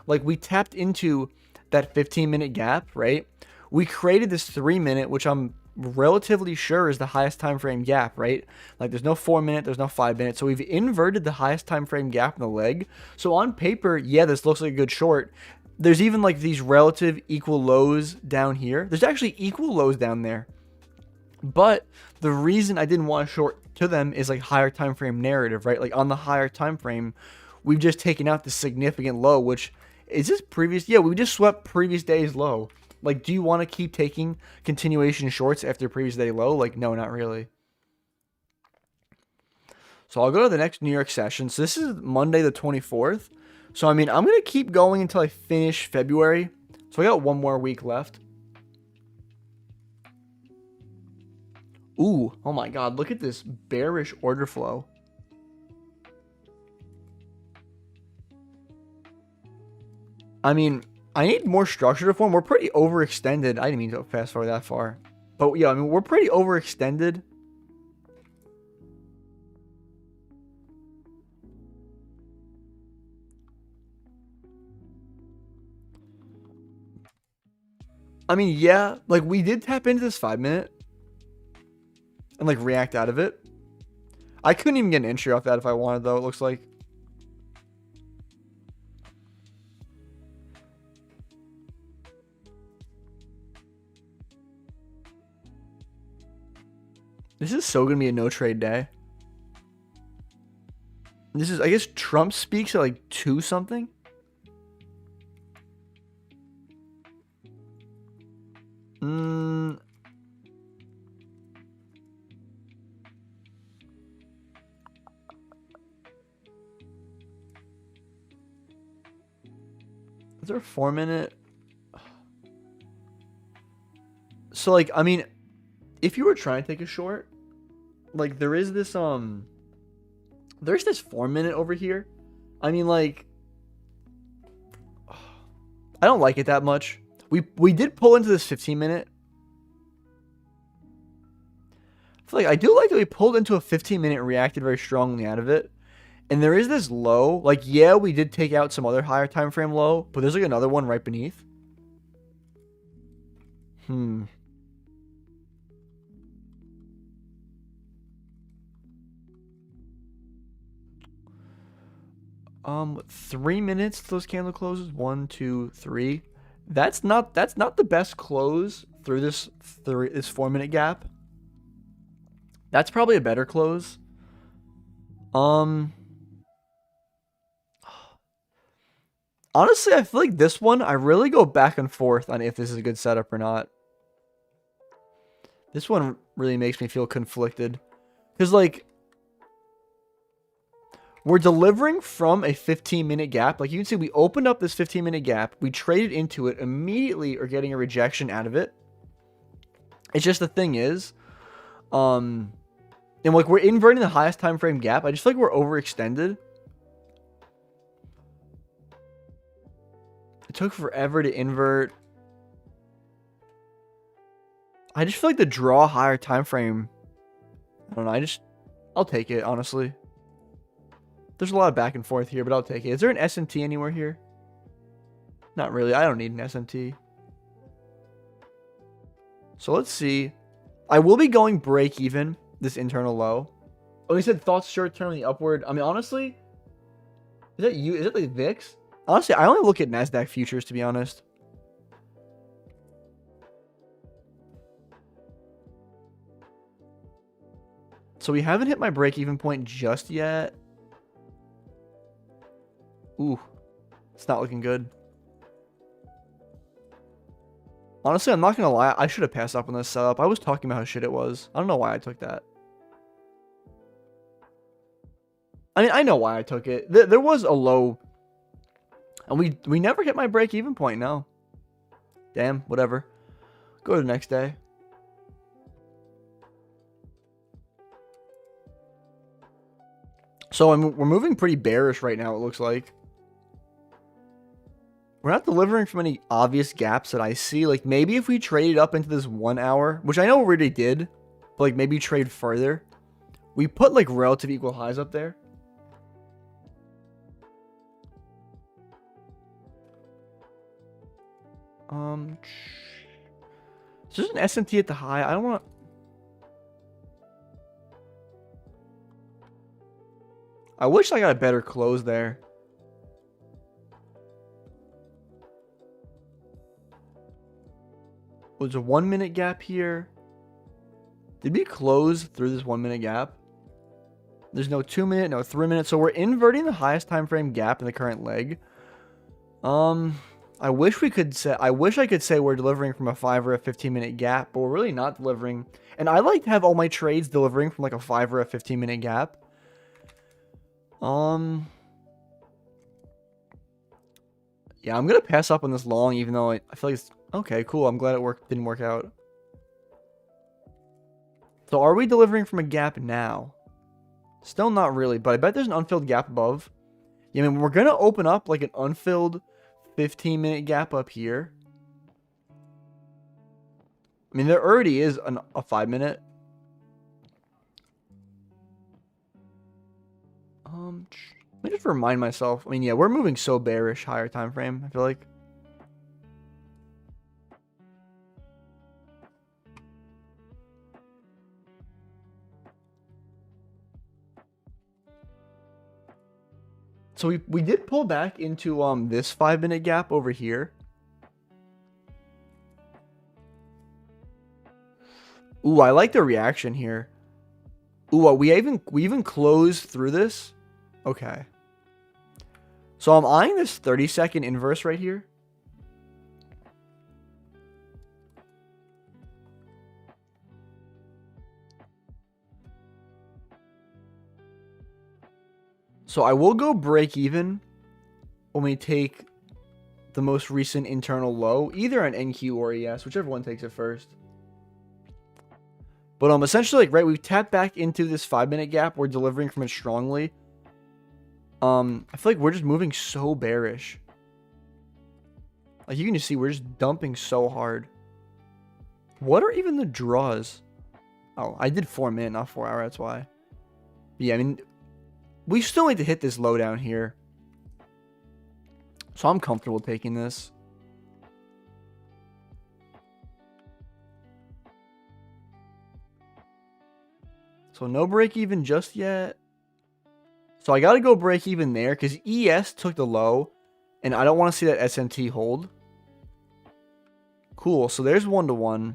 Like, we tapped into that 15-minute gap, right? We created this 3-minute, which I'm relatively sure is the highest time frame gap, right? Like, there's no 4-minute, there's no 5-minute. So we've inverted the highest time frame gap in the leg. So on paper, yeah, this looks like a good short. There's even like these relative equal lows down here. There's actually equal lows down there. But the reason I didn't want to short to them is like higher time frame narrative, right? Like on the higher time frame, we've just taken out the significant low, which is this previous. Yeah, we just swept previous day's low. Like, do you want to keep taking continuation shorts after previous day low? Like, no, not really. So I'll go to the next New York session. So this is Monday the 24th. So, I mean, I'm going to keep going until I finish February. So I got one more week left. Ooh, oh my god, look at this bearish order flow. I mean, I need more structure to form. We're pretty overextended. I didn't mean to fast forward that far. But yeah, I mean, we're pretty overextended. I mean, yeah, like we did tap into this 5-minute and like react out of it. I couldn't even get an entry off that if I wanted, though, it looks like. This is so going to be a no trade day. This is, I guess, Trump speaks at like 2 something. Is there a 4-minute? So like, I mean, if you were trying to take a short, like there is this there's this 4-minute over here. I mean, like, I don't like it that much. We did pull into this 15-minute. I feel like I do like that we pulled into a 15-minute, reacted very strongly out of it. And there is this low. Like, yeah, we did take out some other higher time frame low, but there's like another one right beneath. 3 minutes to those candle closes. 1, 2, 3. That's not the best close through this 4-minute gap. That's probably a better close. Honestly, I feel like this one, I really go back and forth on if this is a good setup or not. This one really makes me feel conflicted. Because, like, we're delivering from a 15-minute gap. Like, you can see we opened up this 15-minute gap. We traded into it. Immediately are getting a rejection out of it. It's just the thing is, and, like, we're inverting the highest time frame gap. I just feel like we're overextended. It took forever to invert. I just feel like the draw higher time frame. I don't know. I'll take it, honestly. There's a lot of back and forth here, but I'll take it. Is there an S&T anywhere here? Not really. I don't need an S&T. So let's see. I will be going break even this internal low. Oh, he said thoughts short term in the upward. I mean, honestly, is that you? Is it like VIX? Honestly, I only look at NASDAQ futures, to be honest. So we haven't hit my break-even point just yet. Ooh, it's not looking good. Honestly, I'm not going to lie. I should have passed up on this setup. I was talking about how shit it was. I don't know why I took that. I mean, I know why I took it. There was a low. And we never hit my break-even point, no. Damn, whatever. Go to the next day. So we're moving pretty bearish right now, it looks like. We're not delivering from any obvious gaps that I see. Like, maybe if we traded up into this 1 hour, which I know we already did, but, like, maybe trade further. We put, like, relative equal highs up there. So there's an S&T at the high. I don't want to... I wish I got a better close there. There's a 1-minute gap here. Did we close through this 1-minute gap? There's no 2-minute, no 3-minute. So we're inverting the highest time frame gap in the current leg. I wish I could say we're delivering from a 5 or a 15-minute gap, but we're really not delivering. And I like to have all my trades delivering from like a 5 or a 15-minute gap. Yeah, I'm gonna pass up on this long, even though I feel like it's okay. Cool. I'm glad it didn't work out. So are we delivering from a gap now? Still not really, but I bet there's an unfilled gap above. Yeah, I mean, we're going to open up like an unfilled 15-minute gap up here. I mean, there already is a 5-minute. Let me just remind myself. I mean, yeah, we're moving so bearish higher time frame, I feel like. So we did pull back into this 5-minute gap over here. Ooh, I like the reaction here. Ooh, we even closed through this. Okay. So I'm eyeing this 30-second inverse right here. So I will go break even when we take the most recent internal low, either on NQ or ES, whichever one takes it first. But essentially, like, right, we've tapped back into this 5-minute gap. We're delivering from it strongly. I feel like we're just moving so bearish. Like, you can just see we're just dumping so hard. What are even the draws? Oh, I did 4-minute, not 4-hour, that's why. Yeah, I mean, we still need to hit this low down here. So I'm comfortable taking this. So no break even just yet. So I got to go break even there because ES took the low. And I don't want to see that SMT hold. Cool. So there's 1-to-1.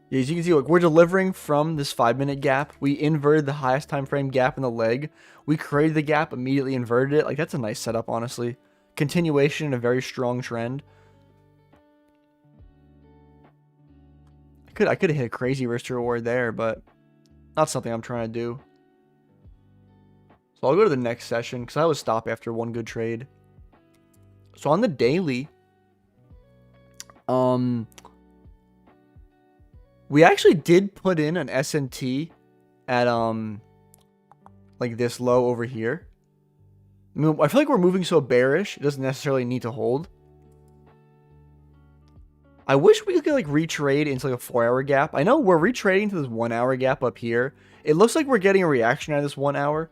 Yeah, as you can see, look, we're delivering from this 5-minute gap. We inverted the highest time frame gap in the leg. We created the gap, immediately inverted it. Like, that's a nice setup, honestly. Continuation in a very strong trend. I could have hit a crazy risk to reward there, but not something I'm trying to do. So I'll go to the next session because I would stop after one good trade. So on the daily, we actually did put in an S&T at like this low over here. I mean, I feel like we're moving so bearish, it doesn't necessarily need to hold. I wish we could like retrade into like a 4-hour gap. I know we're retrading to this 1-hour gap up here. It looks like we're getting a reaction out of this 1 hour.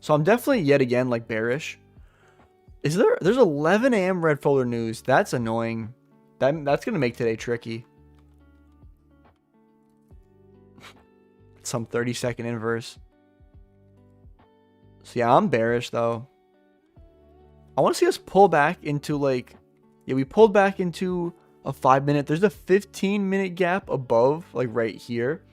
So I'm definitely yet again like bearish. There's 11 a.m. red folder news. That's annoying. That's gonna make today tricky. Some 30-second inverse. So yeah, I'm bearish though. I want to see us pull back into like, yeah, we pulled back into a 5-minute. There's a 15-minute gap above, like right here.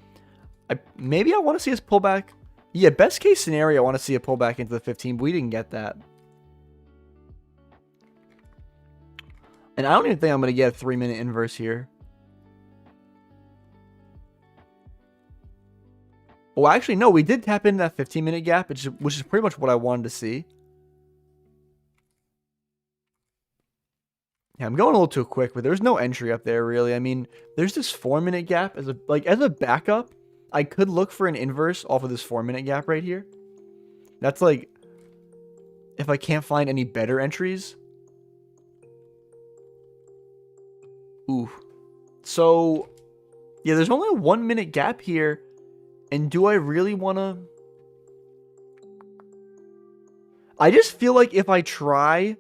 Maybe I want to see us pull back. Yeah, best case scenario, I want to see a pullback into the 15, but we didn't get that. And I don't even think I'm going to get a 3-minute inverse here. Well, actually, no, we did tap into that 15-minute gap, which is pretty much what I wanted to see. Yeah, I'm going a little too quick, but there's no entry up there, really. I mean, there's this 4-minute gap as a backup. I could look for an inverse off of this 4-minute gap right here. That's like, if I can't find any better entries. Ooh. So, yeah, there's only a 1-minute gap here. And do I really want to? I just feel like if I try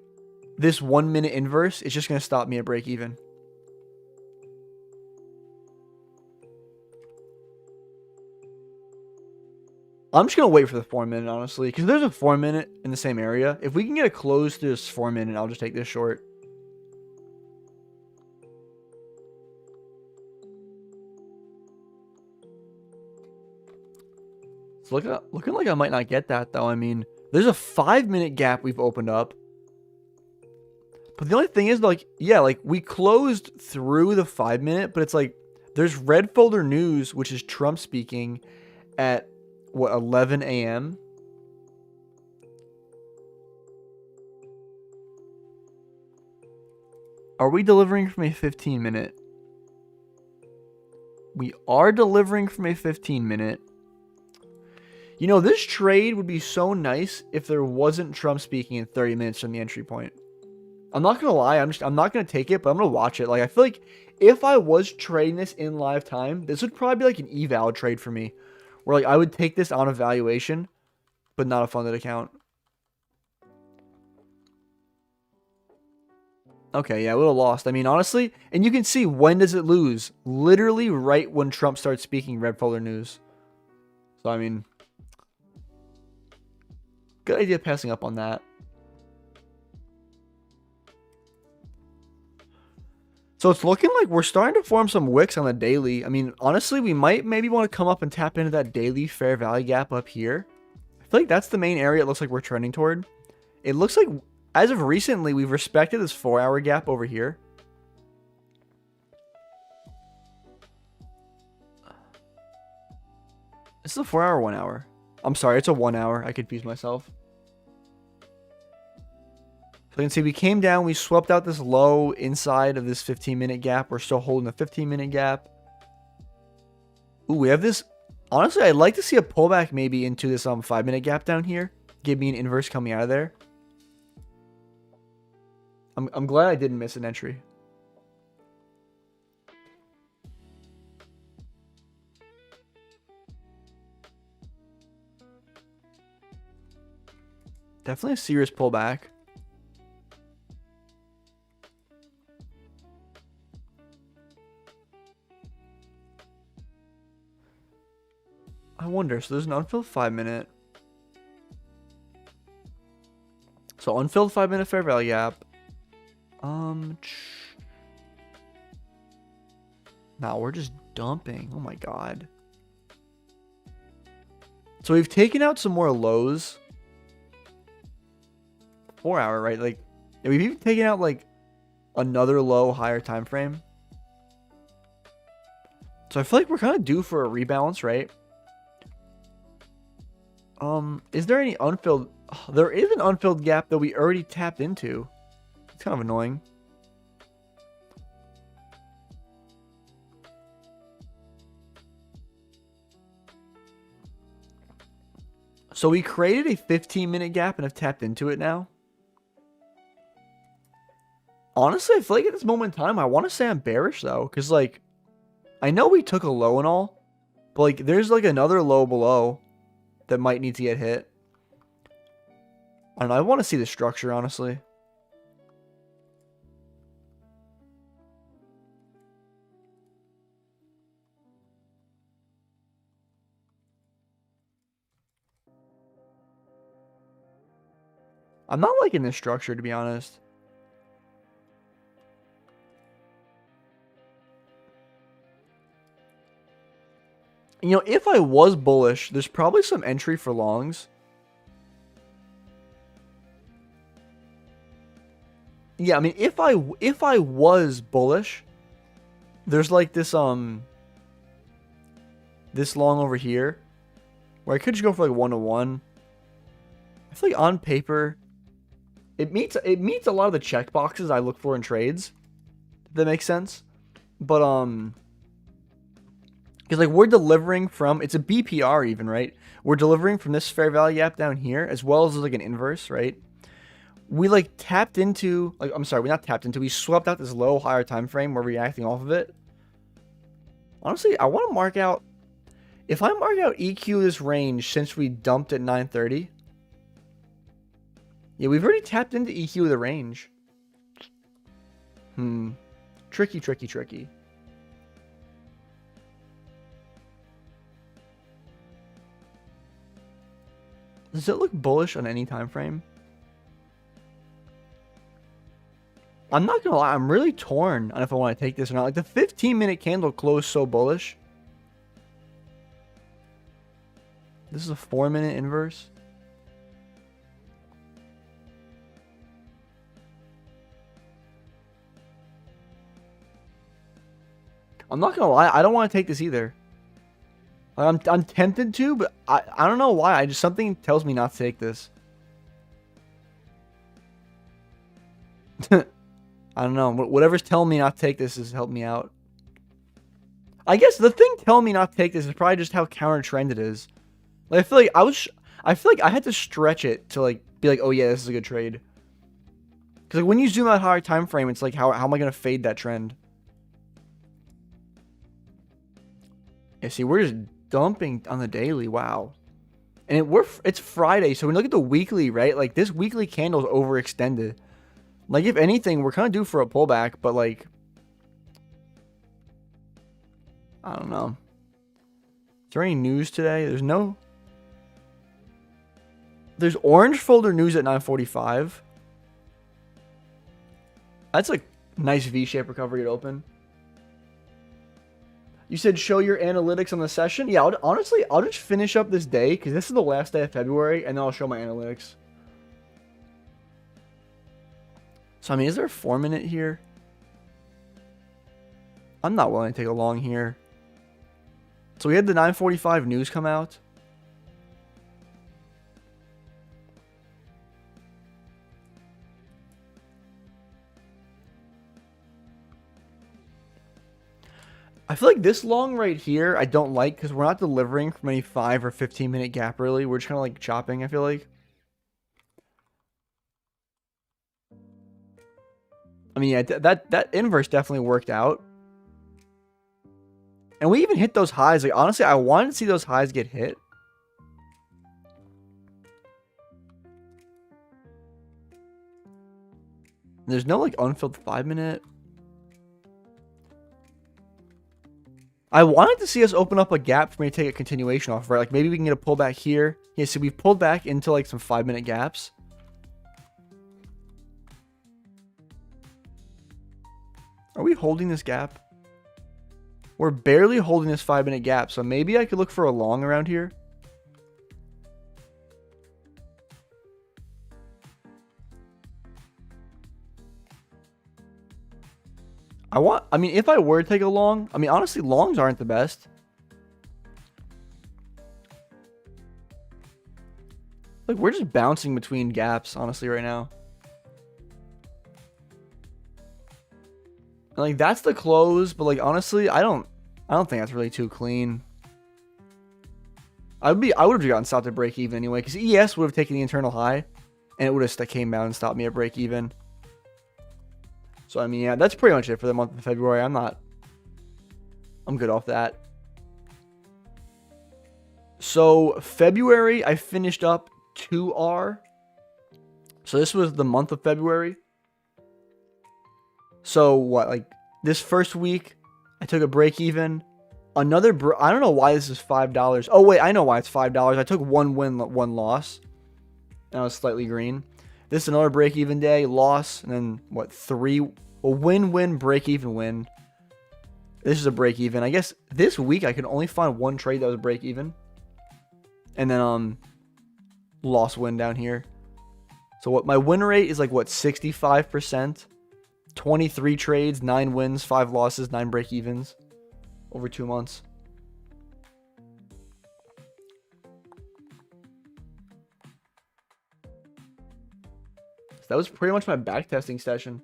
this 1-minute inverse, it's just going to stop me at break even. I'm just going to wait for the 4-minute, honestly, because there's a 4-minute in the same area. If we can get a close to this 4-minute, I'll just take this short. It's looking like I might not get that, though. I mean, there's a 5-minute gap we've opened up. But the only thing is, like, yeah, like, we closed through the 5-minute, but it's like, there's red folder news, which is Trump speaking at, what, 11 a.m.? Are we delivering from a 15-minute? We are delivering from a 15-minute. You know, this trade would be so nice if there wasn't Trump speaking in 30 minutes from the entry point. I'm not going to lie. I'm not going to take it, but I'm going to watch it. Like, I feel like if I was trading this in live time, this would probably be like an eval trade for me. Where, like, I would take this on evaluation, but not a funded account. Okay, yeah, we would have lost. I mean, honestly, and you can see when does it lose? Literally right when Trump starts speaking red folder news. So, I mean, good idea passing up on that. So it's looking like we're starting to form some wicks on the daily. I mean, honestly, we might maybe want to come up and tap into that daily fair value gap up here. I feel like that's the main area it looks like we're trending toward. It looks like, as of recently, we've respected this 4-hour gap over here. This is a 4-hour, 1 hour. I'm sorry, it's a 1 hour. I confused myself. So you can see we came down, we swept out this low inside of this 15-minute gap. We're still holding the 15-minute gap. Ooh, we have this. Honestly, I'd like to see a pullback maybe into this 5-minute gap down here. Give me an inverse coming out of there. I'm glad I didn't miss an entry. Definitely a serious pullback. I wonder, so there's an unfilled 5-minute. So unfilled 5-minute fair value gap. Nah, we're just dumping. Oh my god. So we've taken out some more lows. 4 hour, right? Like, yeah, we've even taken out like another low higher time frame. So I feel like we're kind of due for a rebalance, right? Is there any unfilled? Oh, there is an unfilled gap that we already tapped into. It's kind of annoying. So we created a 15-minute gap and have tapped into it now. Honestly, I feel like at this moment in time, I want to say I'm bearish though, because like, I know we took a low and all, but like, there's like another low below that might need to get hit. I don't know. I want to see the structure, honestly. I'm not liking this structure, to be honest. You know, if I was bullish, there's probably some entry for longs. Yeah, I mean, if I was bullish, there's like this this long over here where I could just go for like 1-to-1. I feel like on paper it meets a lot of the check boxes I look for in trades. If that makes sense. But because like we're delivering from, it's a BPR even, right? We're delivering from this fair value gap down here as well as like an inverse, right? We like tapped into, like, I'm sorry, we not tapped into, we swept out this low higher time frame. We're reacting off of it. Honestly, I want to mark out, if I mark out EQ this range since we dumped at 930. Yeah, we've already tapped into EQ the range. Tricky, tricky, tricky. Does it look bullish on any time frame? I'm not gonna lie, I'm really torn on if I want to take this or not. Like the 15-minute candle closed so bullish. This is a 4-minute inverse. I'm not gonna lie, I don't want to take this either. I'm tempted to, but I don't know why. Something tells me not to take this. I don't know. Whatever's telling me not to take this is help me out. I guess the thing telling me not to take this is probably just how counter trend it is. Like, I feel like I had to stretch it to like be like, oh yeah, this is a good trade. Because like when you zoom out higher time frame, it's like how am I gonna fade that trend? Yeah, see, we're just dumping on the daily. Wow. And it's Friday, so when you look at the weekly, right? Like this weekly candle is overextended. Like if anything, we're kind of due for a pullback, but like I don't know. Is there any news today? There's orange folder news at 9:45. That's a nice V-shaped recovery at open. You said show your analytics on the session? Yeah, honestly, I'll just finish up this day because this is the last day of February, and then I'll show my analytics. So, I mean, is there a 4-minute here? I'm not willing to take a long here. So, we had the 9:45 news come out. I feel like this long right here, I don't like because we're not delivering from any 5 or 15-minute gap, really. We're just kind of like chopping, I feel like. I mean, yeah, that inverse definitely worked out. And we even hit those highs. Like, honestly, I wanted to see those highs get hit. There's no, like, unfilled 5-minute. I wanted to see us open up a gap for me to take a continuation off, right? Like, maybe we can get a pullback here. Yeah, so we've pulled back into, like, some 5-minute gaps. Are we holding this gap? We're barely holding this 5-minute gap, so maybe I could look for a long around here. I mean, if I were to take a long, I mean, honestly, longs aren't the best. Like, we're just bouncing between gaps, honestly, right now. And, like, that's the close, but, like, honestly, I don't think that's really too clean. I would have gotten stopped at break even anyway, because ES would have taken the internal high, and it would have came down and stopped me at break even. So, I mean, yeah, that's pretty much it for the month of February. I'm good off that. So, February, I finished up 2R. So, this was the month of February. So, what, like, this first week, I took a break even. I don't know why this is $5. Oh, wait, I know why it's $5. I took one win, one loss. And I was slightly green. This is another break-even day, loss, and then, what, 3... A win-win, break-even win. This is a break-even. I guess this week I can only find one trade that was a break-even. And then, loss win down here. So, what, my win rate is, like, what, 65%? 23 trades, 9 wins, 5 losses, 9 break-evens. Over 2 months. That was pretty much my backtesting session.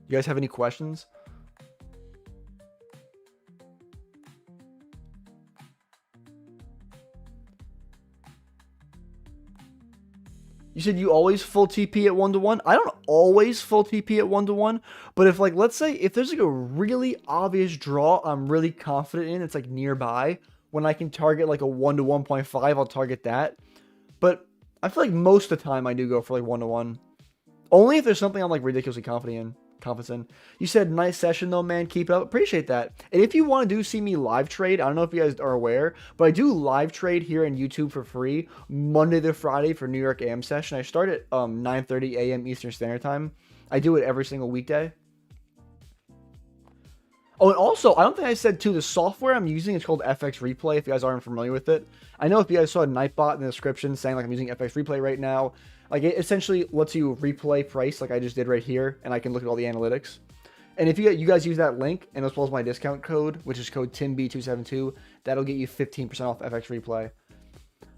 You guys have any questions? You said you always full TP at 1-to-1. I don't always full TP at 1-to-1, but if, like, let's say if there's like a really obvious draw I'm really confident in, it's like nearby, when I can target like a 1-to-1.5, I'll target that. But I feel like most of the time I do go for like 1-to-1. Only if there's something I'm like ridiculously confident in. You said nice session though, man. Keep it up. Appreciate that. And if you want to see me live trade, I don't know if you guys are aware, but I do live trade here on YouTube for free Monday to Friday for New York AM session. I start at 9:30 a.m. Eastern Standard Time. I do it every single weekday. Oh, and also, I don't think I said too, the software I'm using is called FX Replay, if you guys aren't familiar with it. I know if you guys saw a Nightbot in the description saying like I'm using FX Replay right now. Like, it essentially lets you replay price like I just did right here, and I can look at all the analytics. And if you guys use that link, and as well as my discount code, which is code TIMB272, that'll get you 15% off FX Replay.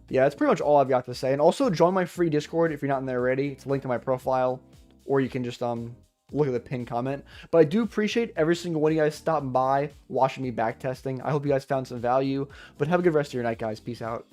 Yeah, that's pretty much all I've got to say. And also, join my free Discord if you're not in there already. It's linked to my profile. Or you can just look at the pinned comment. But I do appreciate every single one of you guys stopping by, watching me back testing. I hope you guys found some value. But have a good rest of your night, guys. Peace out.